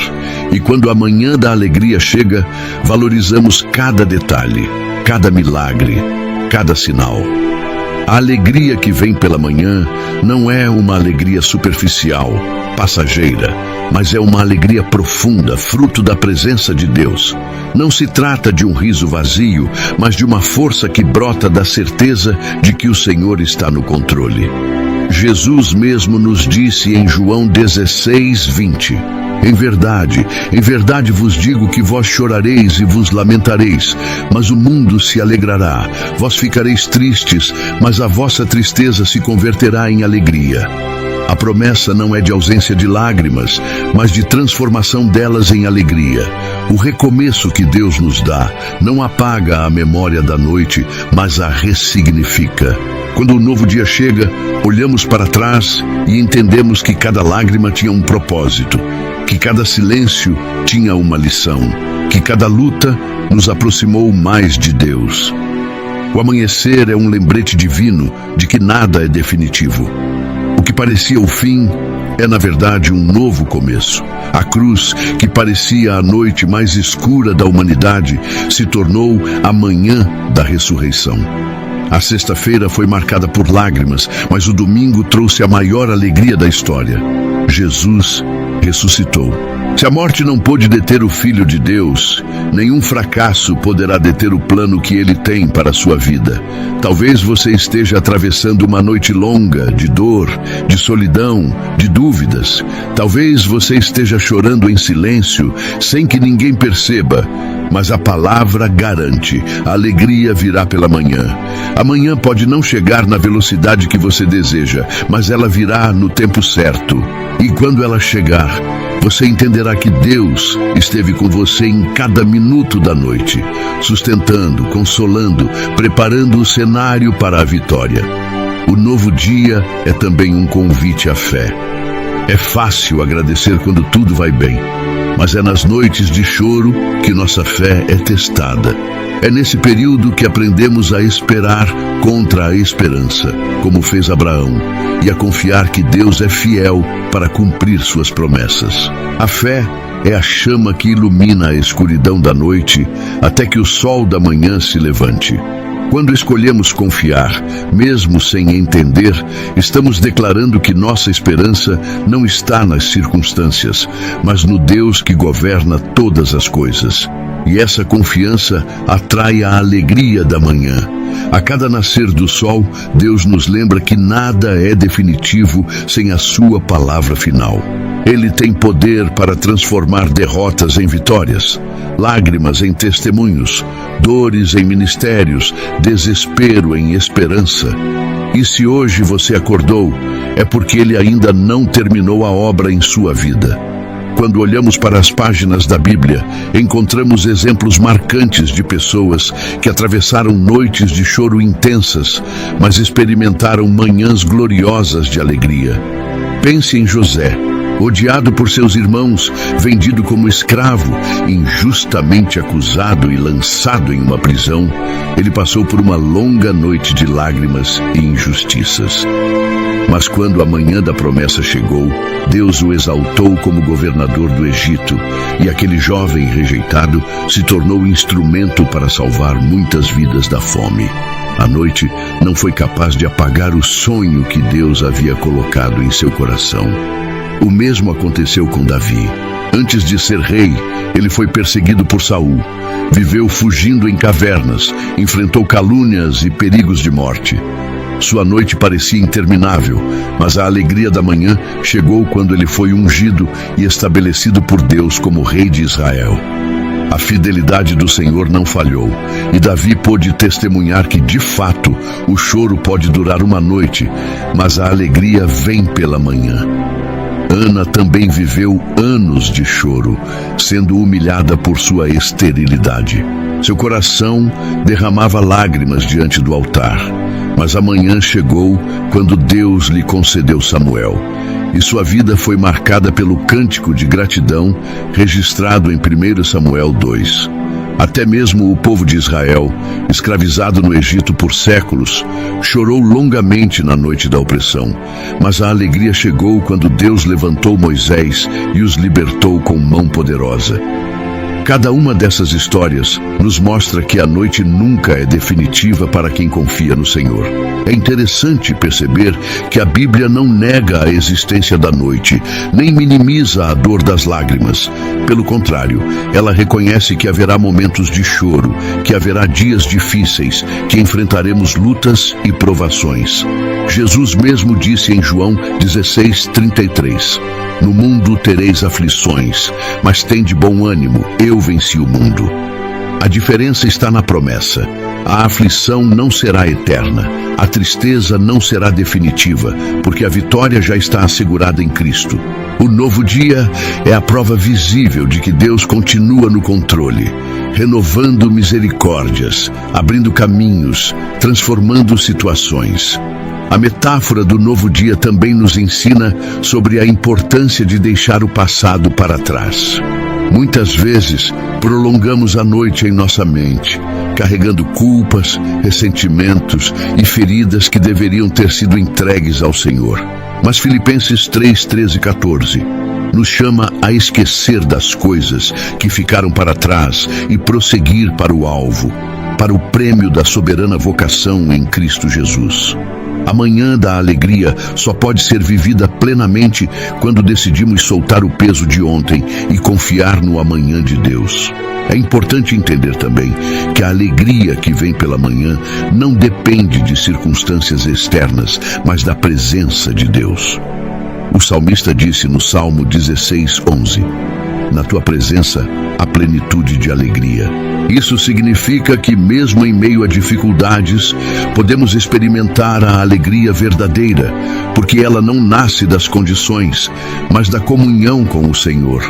E quando a manhã da alegria chega, valorizamos cada detalhe, cada milagre, cada sinal. A alegria que vem pela manhã não é uma alegria superficial, passageira, mas é uma alegria profunda, fruto da presença de Deus. Não se trata de um riso vazio, mas de uma força que brota da certeza de que o Senhor está no controle. Jesus mesmo nos disse em João 16:20, em verdade vos digo que vós chorareis e vos lamentareis, mas o mundo se alegrará. Vós ficareis tristes, mas a vossa tristeza se converterá em alegria. A promessa não é de ausência de lágrimas, mas de transformação delas em alegria. O recomeço que Deus nos dá não apaga a memória da noite, mas a ressignifica. Quando o novo dia chega, olhamos para trás e entendemos que cada lágrima tinha um propósito, que cada silêncio tinha uma lição, que cada luta nos aproximou mais de Deus. O amanhecer é um lembrete divino de que nada é definitivo. O que parecia o fim é, na verdade, um novo começo. A cruz, que parecia a noite mais escura da humanidade, se tornou a manhã da ressurreição. A sexta-feira foi marcada por lágrimas, mas o domingo trouxe a maior alegria da história. Jesus ressuscitou. Se a morte não pôde deter o Filho de Deus, nenhum fracasso poderá deter o plano que Ele tem para a sua vida. Talvez você esteja atravessando uma noite longa de dor, de solidão, de dúvidas. Talvez você esteja chorando em silêncio, sem que ninguém perceba. Mas a palavra garante, a alegria virá pela manhã. Amanhã pode não chegar na velocidade que você deseja, mas ela virá no tempo certo. E quando ela chegar, você entenderá que Deus esteve com você em cada minuto da noite, sustentando, consolando, preparando o cenário para a vitória. O novo dia é também um convite à fé. É fácil agradecer quando tudo vai bem, mas é nas noites de choro que nossa fé é testada. É nesse período que aprendemos a esperar contra a esperança, como fez Abraão, e a confiar que Deus é fiel para cumprir suas promessas. A fé é a chama que ilumina a escuridão da noite até que o sol da manhã se levante. Quando escolhemos confiar, mesmo sem entender, estamos declarando que nossa esperança não está nas circunstâncias, mas no Deus que governa todas as coisas. E essa confiança atrai a alegria da manhã. A cada nascer do sol, Deus nos lembra que nada é definitivo sem a sua palavra final. Ele tem poder para transformar derrotas em vitórias, lágrimas em testemunhos, dores em ministérios, desespero em esperança. E se hoje você acordou, é porque Ele ainda não terminou a obra em sua vida. Quando olhamos para as páginas da Bíblia, encontramos exemplos marcantes de pessoas que atravessaram noites de choro intensas, mas experimentaram manhãs gloriosas de alegria. Pense em José, odiado por seus irmãos, vendido como escravo, injustamente acusado e lançado em uma prisão. Ele passou por uma longa noite de lágrimas e injustiças. Mas quando a manhã da promessa chegou, Deus o exaltou como governador do Egito, e aquele jovem rejeitado se tornou instrumento para salvar muitas vidas da fome. A noite não foi capaz de apagar o sonho que Deus havia colocado em seu coração. O mesmo aconteceu com Davi. Antes de ser rei, ele foi perseguido por Saul. Viveu fugindo em cavernas, enfrentou calúnias e perigos de morte. Sua noite parecia interminável, mas a alegria da manhã chegou quando ele foi ungido e estabelecido por Deus como rei de Israel. A fidelidade do Senhor não falhou, e Davi pôde testemunhar que, de fato, o choro pode durar uma noite, mas a alegria vem pela manhã. Ana também viveu anos de choro, sendo humilhada por sua esterilidade. Seu coração derramava lágrimas diante do altar, mas a manhã chegou quando Deus lhe concedeu Samuel, e sua vida foi marcada pelo cântico de gratidão registrado em 1 Samuel 2. Até mesmo o povo de Israel, escravizado no Egito por séculos, chorou longamente na noite da opressão, mas a alegria chegou quando Deus levantou Moisés e os libertou com mão poderosa. Cada uma dessas histórias nos mostra que a noite nunca é definitiva para quem confia no Senhor. É interessante perceber que a Bíblia não nega a existência da noite, nem minimiza a dor das lágrimas. Pelo contrário, ela reconhece que haverá momentos de choro, que haverá dias difíceis, que enfrentaremos lutas e provações. Jesus mesmo disse em João 16:33: "No mundo tereis aflições, mas tende bom ânimo, eu venci o mundo." A diferença está na promessa. A aflição não será eterna, a tristeza não será definitiva, porque a vitória já está assegurada em Cristo. O novo dia é a prova visível de que Deus continua no controle, renovando misericórdias, abrindo caminhos, transformando situações. A metáfora do novo dia também nos ensina sobre a importância de deixar o passado para trás. Muitas vezes, prolongamos a noite em nossa mente, carregando culpas, ressentimentos e feridas que deveriam ter sido entregues ao Senhor. Mas Filipenses 3:13 e 14 nos chama a esquecer das coisas que ficaram para trás e prosseguir para o alvo, para o prêmio da soberana vocação em Cristo Jesus. A manhã da alegria só pode ser vivida plenamente quando decidimos soltar o peso de ontem e confiar no amanhã de Deus. É importante entender também que a alegria que vem pela manhã não depende de circunstâncias externas, mas da presença de Deus. O salmista disse no Salmo 16:11: "Na tua presença há plenitude de alegria." Isso significa que, mesmo em meio a dificuldades, podemos experimentar a alegria verdadeira, porque ela não nasce das condições, mas da comunhão com o Senhor.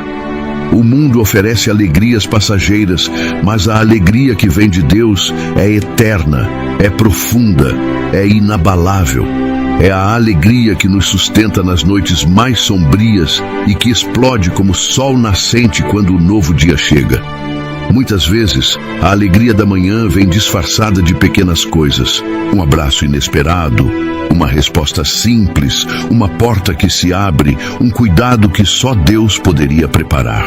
O mundo oferece alegrias passageiras, mas a alegria que vem de Deus é eterna, é profunda, é inabalável. É a alegria que nos sustenta nas noites mais sombrias e que explode como sol nascente quando o novo dia chega. Muitas vezes, a alegria da manhã vem disfarçada de pequenas coisas. Um abraço inesperado, uma resposta simples, uma porta que se abre, um cuidado que só Deus poderia preparar.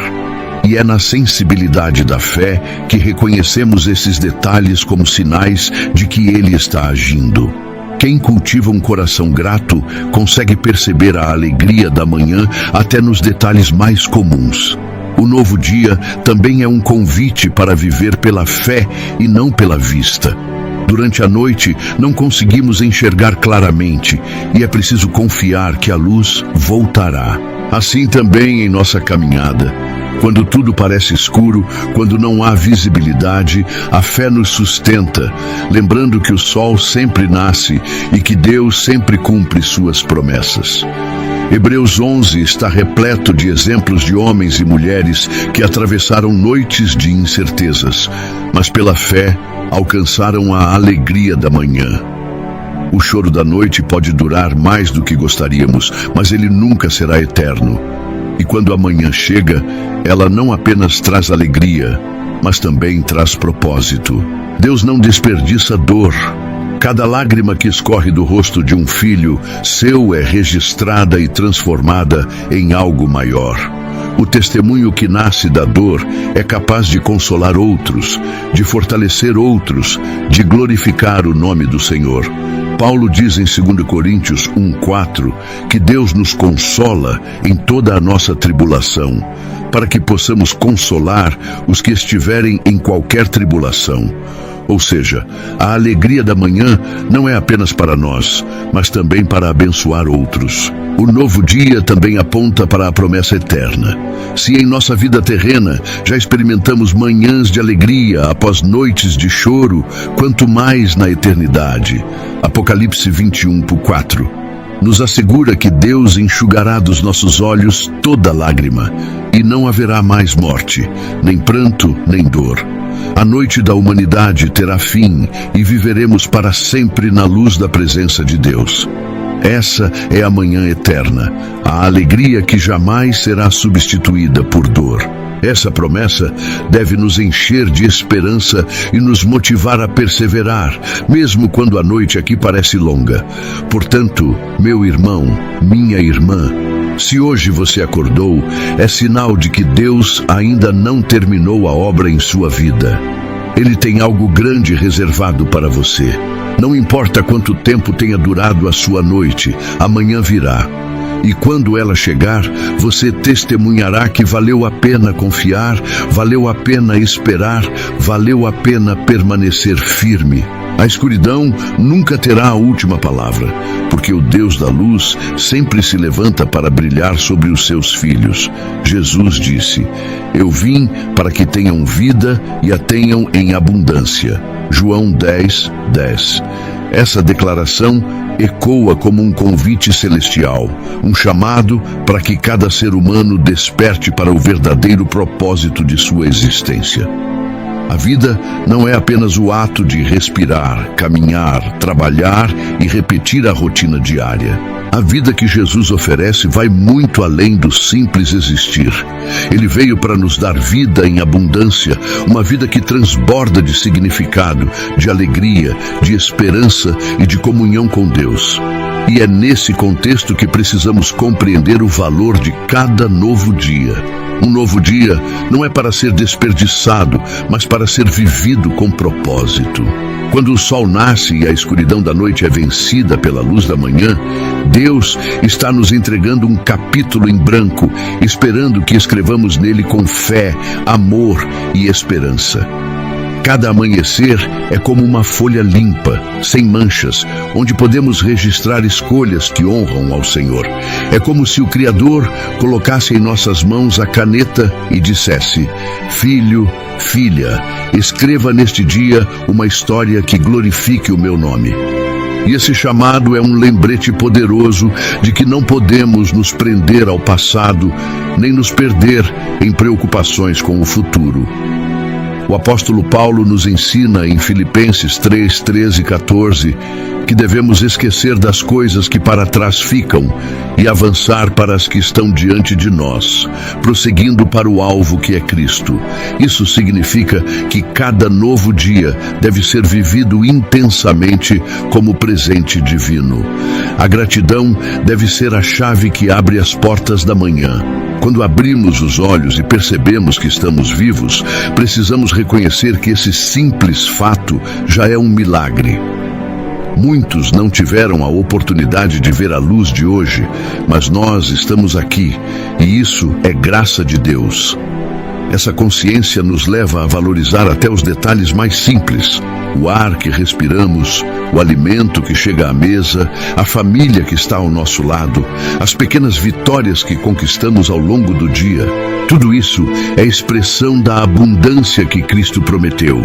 E é na sensibilidade da fé que reconhecemos esses detalhes como sinais de que Ele está agindo. Quem cultiva um coração grato consegue perceber a alegria da manhã até nos detalhes mais comuns. O novo dia também é um convite para viver pela fé e não pela vista. Durante a noite, não conseguimos enxergar claramente e é preciso confiar que a luz voltará. Assim também em nossa caminhada. Quando tudo parece escuro, quando não há visibilidade, a fé nos sustenta, lembrando que o sol sempre nasce e que Deus sempre cumpre suas promessas. Hebreus 11 está repleto de exemplos de homens e mulheres que atravessaram noites de incertezas, mas pela fé alcançaram a alegria da manhã. O choro da noite pode durar mais do que gostaríamos, mas ele nunca será eterno. E quando a manhã chega, ela não apenas traz alegria, mas também traz propósito. Deus não desperdiça dor. Cada lágrima que escorre do rosto de um filho seu é registrada e transformada em algo maior. O testemunho que nasce da dor é capaz de consolar outros, de fortalecer outros, de glorificar o nome do Senhor. Paulo diz em 2 Coríntios 1:4 que Deus nos consola em toda a nossa tribulação, para que possamos consolar os que estiverem em qualquer tribulação. Ou seja, a alegria da manhã não é apenas para nós, mas também para abençoar outros. O novo dia também aponta para a promessa eterna. Se em nossa vida terrena já experimentamos manhãs de alegria após noites de choro, quanto mais na eternidade. Apocalipse 21:4 nos assegura que Deus enxugará dos nossos olhos toda lágrima, e não haverá mais morte, nem pranto, nem dor. A noite da humanidade terá fim e viveremos para sempre na luz da presença de Deus. Essa é a manhã eterna, a alegria que jamais será substituída por dor. Essa promessa deve nos encher de esperança e nos motivar a perseverar, mesmo quando a noite aqui parece longa. Portanto, meu irmão, minha irmã, se hoje você acordou, é sinal de que Deus ainda não terminou a obra em sua vida. Ele tem algo grande reservado para você. Não importa quanto tempo tenha durado a sua noite, amanhã virá. E quando ela chegar, você testemunhará que valeu a pena confiar, valeu a pena esperar, valeu a pena permanecer firme. A escuridão nunca terá a última palavra, porque o Deus da luz sempre se levanta para brilhar sobre os seus filhos. Jesus disse: "Eu vim para que tenham vida e a tenham em abundância." João 10:10. Essa declaração ecoa como um convite celestial, um chamado para que cada ser humano desperte para o verdadeiro propósito de sua existência. A vida não é apenas o ato de respirar, caminhar, trabalhar e repetir a rotina diária. A vida que Jesus oferece vai muito além do simples existir. Ele veio para nos dar vida em abundância, uma vida que transborda de significado, de alegria, de esperança e de comunhão com Deus. E é nesse contexto que precisamos compreender o valor de cada novo dia. Um novo dia não é para ser desperdiçado, mas para ser vivido com propósito. Quando o sol nasce e a escuridão da noite é vencida pela luz da manhã, Deus está nos entregando um capítulo em branco, esperando que escrevamos nele com fé, amor e esperança. Cada amanhecer é como uma folha limpa, sem manchas, onde podemos registrar escolhas que honram ao Senhor. É como se o Criador colocasse em nossas mãos a caneta e dissesse: "Filho, filha, escreva neste dia uma história que glorifique o meu nome." E esse chamado é um lembrete poderoso de que não podemos nos prender ao passado, nem nos perder em preocupações com o futuro. O apóstolo Paulo nos ensina em Filipenses 3:13 e 14 que devemos esquecer das coisas que para trás ficam e avançar para as que estão diante de nós, prosseguindo para o alvo que é Cristo. Isso significa que cada novo dia deve ser vivido intensamente como presente divino. A gratidão deve ser a chave que abre as portas da manhã. Quando abrimos os olhos e percebemos que estamos vivos, precisamos reconhecer que esse simples fato já é um milagre. Muitos não tiveram a oportunidade de ver a luz de hoje, mas nós estamos aqui, e isso é graça de Deus. Essa consciência nos leva a valorizar até os detalhes mais simples: o ar que respiramos, o alimento que chega à mesa, a família que está ao nosso lado, as pequenas vitórias que conquistamos ao longo do dia. Tudo isso é expressão da abundância que Cristo prometeu.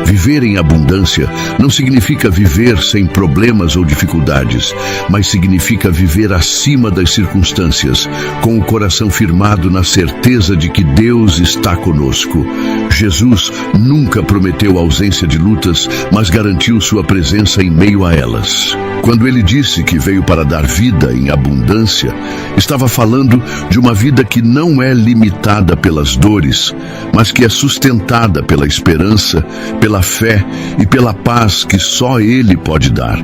Viver em abundância não significa viver sem problemas ou dificuldades, mas significa viver acima das circunstâncias, com o coração firmado na certeza de que Deus está conosco. Jesus nunca prometeu ausência de lutas, mas garantiu sua presença em meio a elas. Quando ele disse que veio para dar vida em abundância, estava falando de uma vida que não é limitada pelas dores, mas que é sustentada pela esperança, pela fé e pela paz que só Ele pode dar.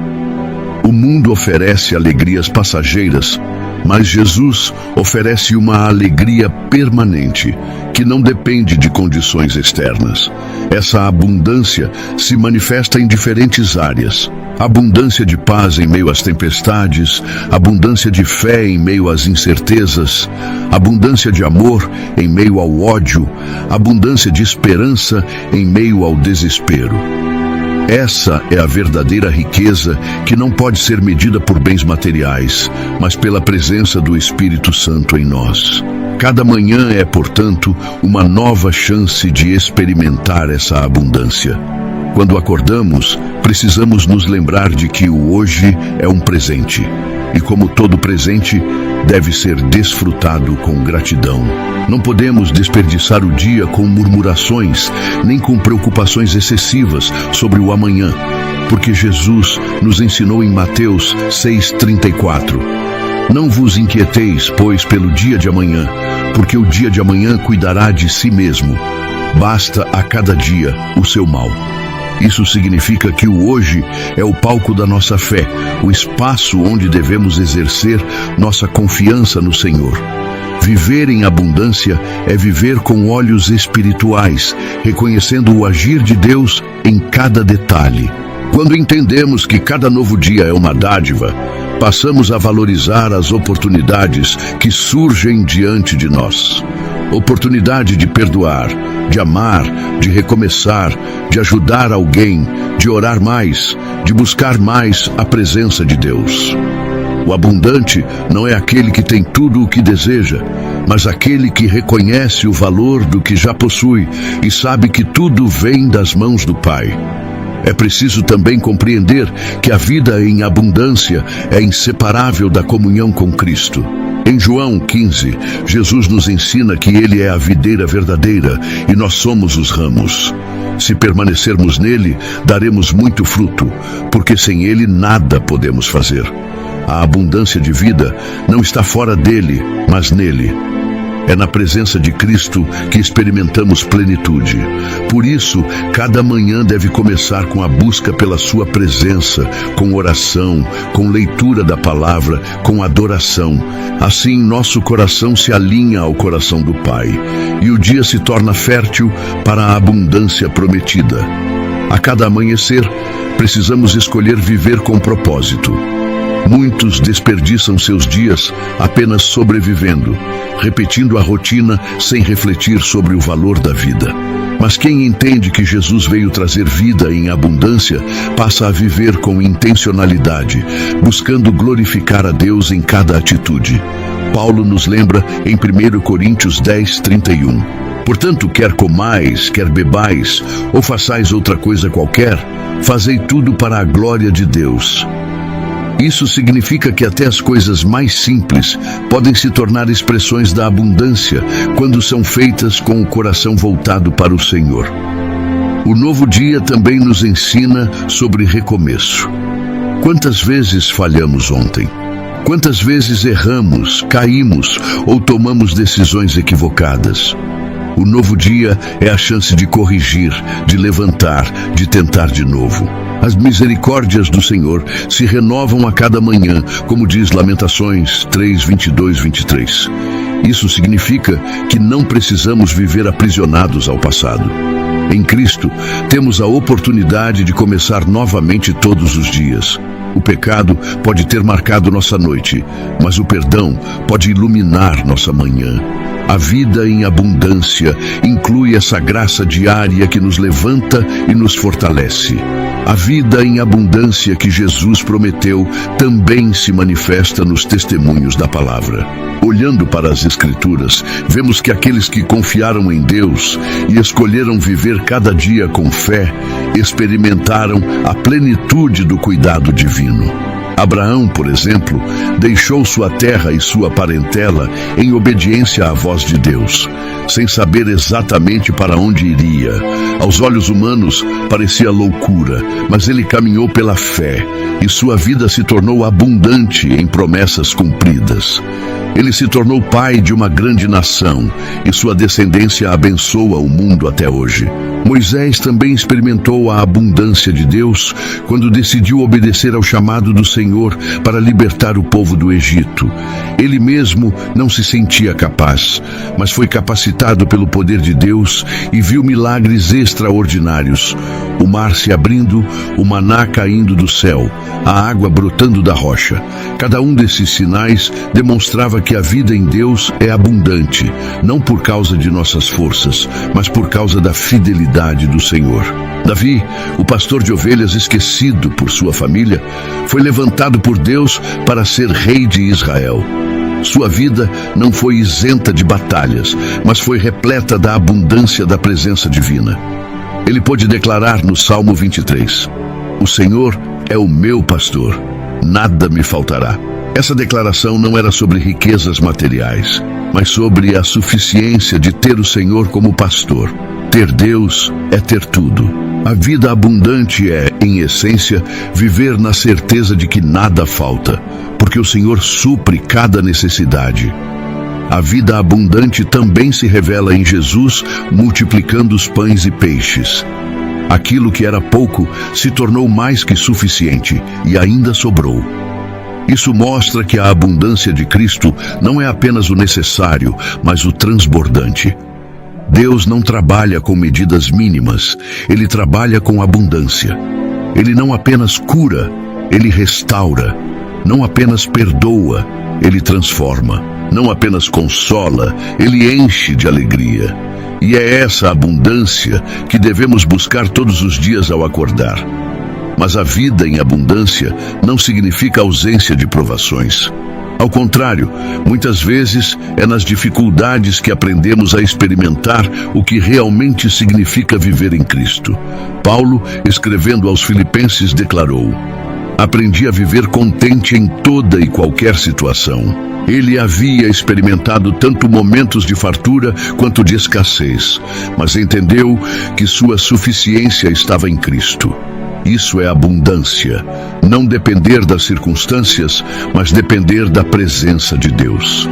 O mundo oferece alegrias passageiras, mas Jesus oferece uma alegria permanente, que não depende de condições externas. Essa abundância se manifesta em diferentes áreas: abundância de paz em meio às tempestades, abundância de fé em meio às incertezas, abundância de amor em meio ao ódio, abundância de esperança em meio ao desespero. Essa é a verdadeira riqueza, que não pode ser medida por bens materiais, mas pela presença do Espírito Santo em nós. Cada manhã é, portanto, uma nova chance de experimentar essa abundância. Quando acordamos, precisamos nos lembrar de que o hoje é um presente, e como todo presente, deve ser desfrutado com gratidão. Não podemos desperdiçar o dia com murmurações, nem com preocupações excessivas sobre o amanhã, porque Jesus nos ensinou em Mateus 6,34: não vos inquieteis, pois, pelo dia de amanhã, porque o dia de amanhã cuidará de si mesmo. Basta a cada dia o seu mal. Isso significa que o hoje é o palco da nossa fé, o espaço onde devemos exercer nossa confiança no Senhor. Viver em abundância é viver com olhos espirituais, reconhecendo o agir de Deus em cada detalhe. Quando entendemos que cada novo dia é uma dádiva, passamos a valorizar as oportunidades que surgem diante de nós. Oportunidade de perdoar, de amar, de recomeçar, de ajudar alguém, de orar mais, de buscar mais a presença de Deus. O abundante não é aquele que tem tudo o que deseja, mas aquele que reconhece o valor do que já possui e sabe que tudo vem das mãos do Pai. É preciso também compreender que a vida em abundância é inseparável da comunhão com Cristo. Em João 15, Jesus nos ensina que Ele é a videira verdadeira e nós somos os ramos. Se permanecermos nele, daremos muito fruto, porque sem Ele nada podemos fazer. A abundância de vida não está fora dele, mas nele. É na presença de Cristo que experimentamos plenitude. Por isso, cada manhã deve começar com a busca pela sua presença, com oração, com leitura da palavra, com adoração. Assim, nosso coração se alinha ao coração do Pai, e o dia se torna fértil para a abundância prometida. A cada amanhecer, precisamos escolher viver com propósito. Muitos desperdiçam seus dias apenas sobrevivendo, repetindo a rotina sem refletir sobre o valor da vida. Mas quem entende que Jesus veio trazer vida em abundância, passa a viver com intencionalidade, buscando glorificar a Deus em cada atitude. Paulo nos lembra em 1 Coríntios 10:31. Portanto, quer comais, quer bebais, ou façais outra coisa qualquer, fazei tudo para a glória de Deus. Isso significa que até as coisas mais simples podem se tornar expressões da abundância quando são feitas com o coração voltado para o Senhor. O novo dia também nos ensina sobre recomeço. Quantas vezes falhamos ontem? Quantas vezes erramos, caímos ou tomamos decisões equivocadas? O novo dia é a chance de corrigir, de levantar, de tentar de novo. As misericórdias do Senhor se renovam a cada manhã, como diz Lamentações 3:22-23. Isso significa que não precisamos viver aprisionados ao passado. Em Cristo, temos a oportunidade de começar novamente todos os dias. O pecado pode ter marcado nossa noite, mas o perdão pode iluminar nossa manhã. A vida em abundância inclui essa graça diária que nos levanta e nos fortalece. A vida em abundância que Jesus prometeu também se manifesta nos testemunhos da palavra. Olhando para as Escrituras, vemos que aqueles que confiaram em Deus e escolheram viver cada dia com fé, experimentaram a plenitude do cuidado divino. Abraão, por exemplo, deixou sua terra e sua parentela em obediência à voz de Deus, sem saber exatamente para onde iria. Aos olhos humanos, parecia loucura, mas ele caminhou pela fé, e sua vida se tornou abundante em promessas cumpridas. Ele se tornou pai de uma grande nação, e sua descendência abençoa o mundo até hoje. Moisés também experimentou a abundância de Deus quando decidiu obedecer ao chamado do Senhor para libertar o povo do Egito. Ele mesmo não se sentia capaz, mas foi capacitado pelo poder de Deus e viu milagres extraordinários. O mar se abrindo, o maná caindo do céu, a água brotando da rocha. Cada um desses sinais demonstrava que a vida em Deus é abundante, não por causa de nossas forças, mas por causa da fidelidade do Senhor. Davi, o pastor de ovelhas esquecido por sua família, foi levantado por Deus para ser rei de Israel. Sua vida não foi isenta de batalhas, mas foi repleta da abundância da presença divina. Ele pôde declarar no Salmo 23, "O Senhor é o meu pastor, nada me faltará." Essa declaração não era sobre riquezas materiais, mas sobre a suficiência de ter o Senhor como pastor. Ter Deus é ter tudo. A vida abundante é, em essência, viver na certeza de que nada falta, porque o Senhor supre cada necessidade. A vida abundante também se revela em Jesus, multiplicando os pães e peixes. Aquilo que era pouco se tornou mais que suficiente e ainda sobrou. Isso mostra que a abundância de Cristo não é apenas o necessário, mas o transbordante. Deus não trabalha com medidas mínimas, Ele trabalha com abundância. Ele não apenas cura, Ele restaura. Não apenas perdoa, Ele transforma. Não apenas consola, Ele enche de alegria. E é essa abundância que devemos buscar todos os dias ao acordar. Mas a vida em abundância não significa ausência de provações. Ao contrário, muitas vezes é nas dificuldades que aprendemos a experimentar o que realmente significa viver em Cristo. Paulo, escrevendo aos Filipenses, declarou: "Aprendi a viver contente em toda e qualquer situação." Ele havia experimentado tanto momentos de fartura quanto de escassez, mas entendeu que sua suficiência estava em Cristo. Isso é abundância, não depender das circunstâncias, mas depender da presença de Deus.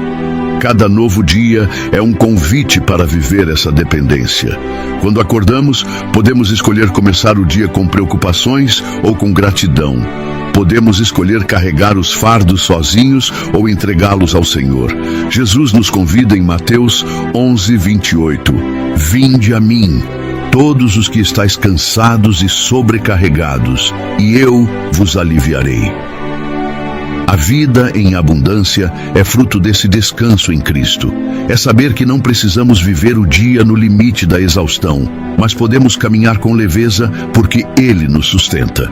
Cada novo dia é um convite para viver essa dependência. Quando acordamos, podemos escolher começar o dia com preocupações ou com gratidão. Podemos escolher carregar os fardos sozinhos ou entregá-los ao Senhor. Jesus nos convida em Mateus 11:28. "Vinde a mim, todos os que estáis cansados e sobrecarregados, e eu vos aliviarei." A vida em abundância é fruto desse descanso em Cristo. É saber que não precisamos viver o dia no limite da exaustão, mas podemos caminhar com leveza porque Ele nos sustenta.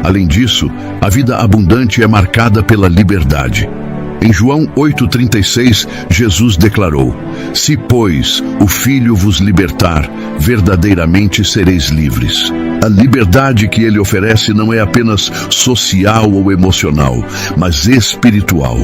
Além disso, a vida abundante é marcada pela liberdade. Em João 8:36, Jesus declarou: "Se, pois, o Filho vos libertar, verdadeiramente sereis livres." A liberdade que Ele oferece não é apenas social ou emocional, mas espiritual.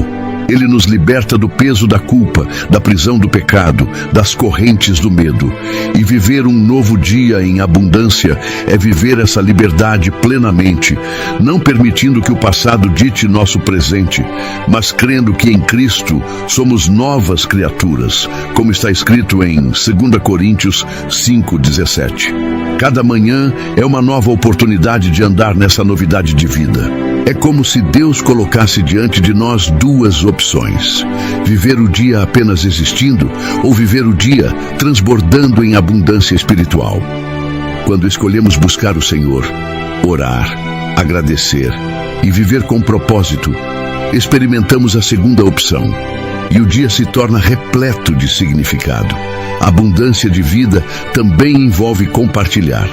Ele nos liberta do peso da culpa, da prisão do pecado, das correntes do medo. E viver um novo dia em abundância é viver essa liberdade plenamente, não permitindo que o passado dite nosso presente, mas crendo que em Cristo somos novas criaturas, como está escrito em 2 Coríntios 5:17. Cada manhã é uma nova oportunidade de andar nessa novidade de vida. É como se Deus colocasse diante de nós duas opções: viver o dia apenas existindo ou viver o dia transbordando em abundância espiritual. Quando escolhemos buscar o Senhor, orar, agradecer e viver com propósito, experimentamos a segunda opção, e o dia se torna repleto de significado. A abundância de vida também envolve compartilhar.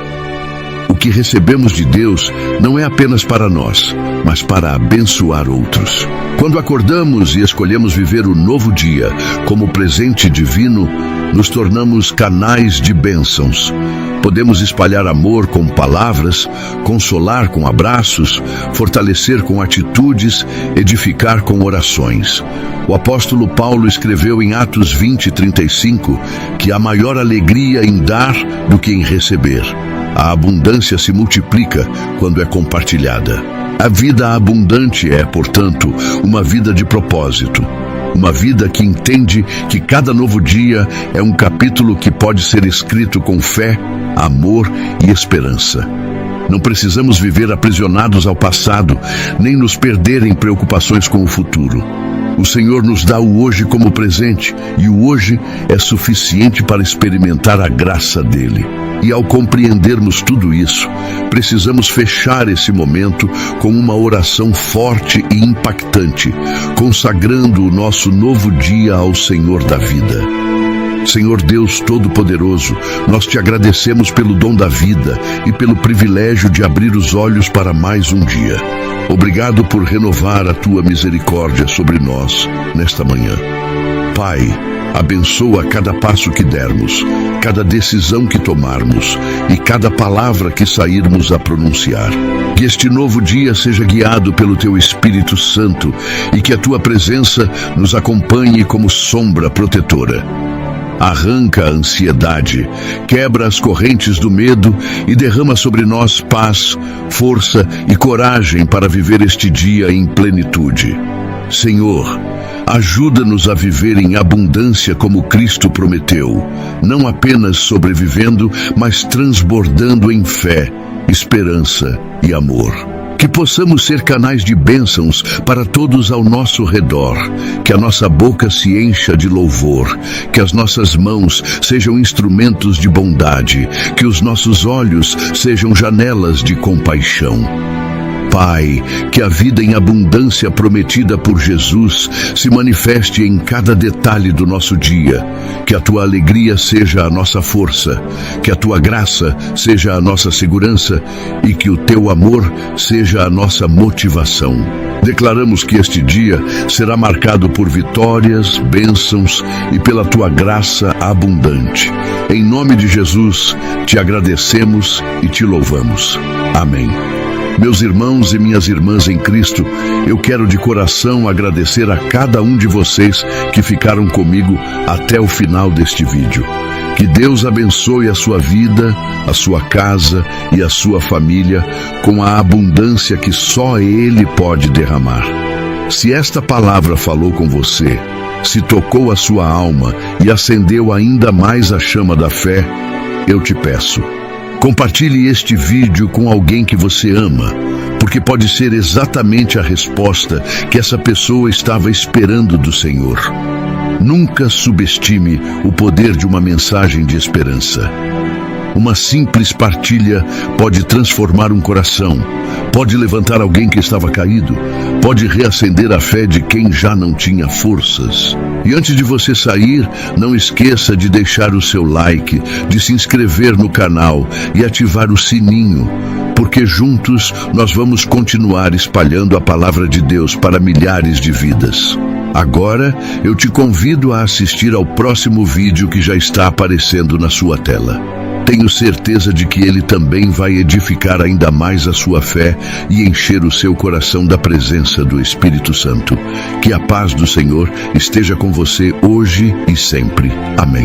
O que recebemos de Deus não é apenas para nós, mas para abençoar outros. Quando acordamos e escolhemos viver o novo dia como presente divino, nos tornamos canais de bênçãos. Podemos espalhar amor com palavras, consolar com abraços, fortalecer com atitudes, edificar com orações. O apóstolo Paulo escreveu em Atos 20:35 que há maior alegria em dar do que em receber. A abundância se multiplica quando é compartilhada. A vida abundante é, portanto, uma vida de propósito. Uma vida que entende que cada novo dia é um capítulo que pode ser escrito com fé, amor e esperança. Não precisamos viver aprisionados ao passado, nem nos perder em preocupações com o futuro. O Senhor nos dá o hoje como presente, e o hoje é suficiente para experimentar a graça dele. E ao compreendermos tudo isso, precisamos fechar esse momento com uma oração forte e impactante, consagrando o nosso novo dia ao Senhor da vida. Senhor Deus Todo-Poderoso, nós te agradecemos pelo dom da vida e pelo privilégio de abrir os olhos para mais um dia. Obrigado por renovar a tua misericórdia sobre nós nesta manhã. Pai, abençoa cada passo que dermos, cada decisão que tomarmos e cada palavra que sairmos a pronunciar. Que este novo dia seja guiado pelo teu Espírito Santo e que a tua presença nos acompanhe como sombra protetora. Arranca a ansiedade, quebra as correntes do medo e derrama sobre nós paz, força e coragem para viver este dia em plenitude. Senhor, ajuda-nos a viver em abundância como Cristo prometeu, não apenas sobrevivendo, mas transbordando em fé, esperança e amor. Que possamos ser canais de bênçãos para todos ao nosso redor, que a nossa boca se encha de louvor, que as nossas mãos sejam instrumentos de bondade, que os nossos olhos sejam janelas de compaixão. Pai, que a vida em abundância prometida por Jesus se manifeste em cada detalhe do nosso dia, que a tua alegria seja a nossa força, que a tua graça seja a nossa segurança e que o teu amor seja a nossa motivação. Declaramos que este dia será marcado por vitórias, bênçãos e pela tua graça abundante. Em nome de Jesus, te agradecemos e te louvamos. Amém. Meus irmãos e minhas irmãs em Cristo, eu quero de coração agradecer a cada um de vocês que ficaram comigo até o final deste vídeo. Que Deus abençoe a sua vida, a sua casa e a sua família com a abundância que só Ele pode derramar. Se esta palavra falou com você, se tocou a sua alma e acendeu ainda mais a chama da fé, eu te peço, compartilhe este vídeo com alguém que você ama, porque pode ser exatamente a resposta que essa pessoa estava esperando do Senhor. Nunca subestime o poder de uma mensagem de esperança. Uma simples partilha pode transformar um coração, pode levantar alguém que estava caído, pode reacender a fé de quem já não tinha forças. E antes de você sair, não esqueça de deixar o seu like, de se inscrever no canal e ativar o sininho, porque juntos nós vamos continuar espalhando a palavra de Deus para milhares de vidas. Agora, eu te convido a assistir ao próximo vídeo que já está aparecendo na sua tela. Tenho certeza de que ele também vai edificar ainda mais a sua fé e encher o seu coração da presença do Espírito Santo. Que a paz do Senhor esteja com você hoje e sempre. Amém.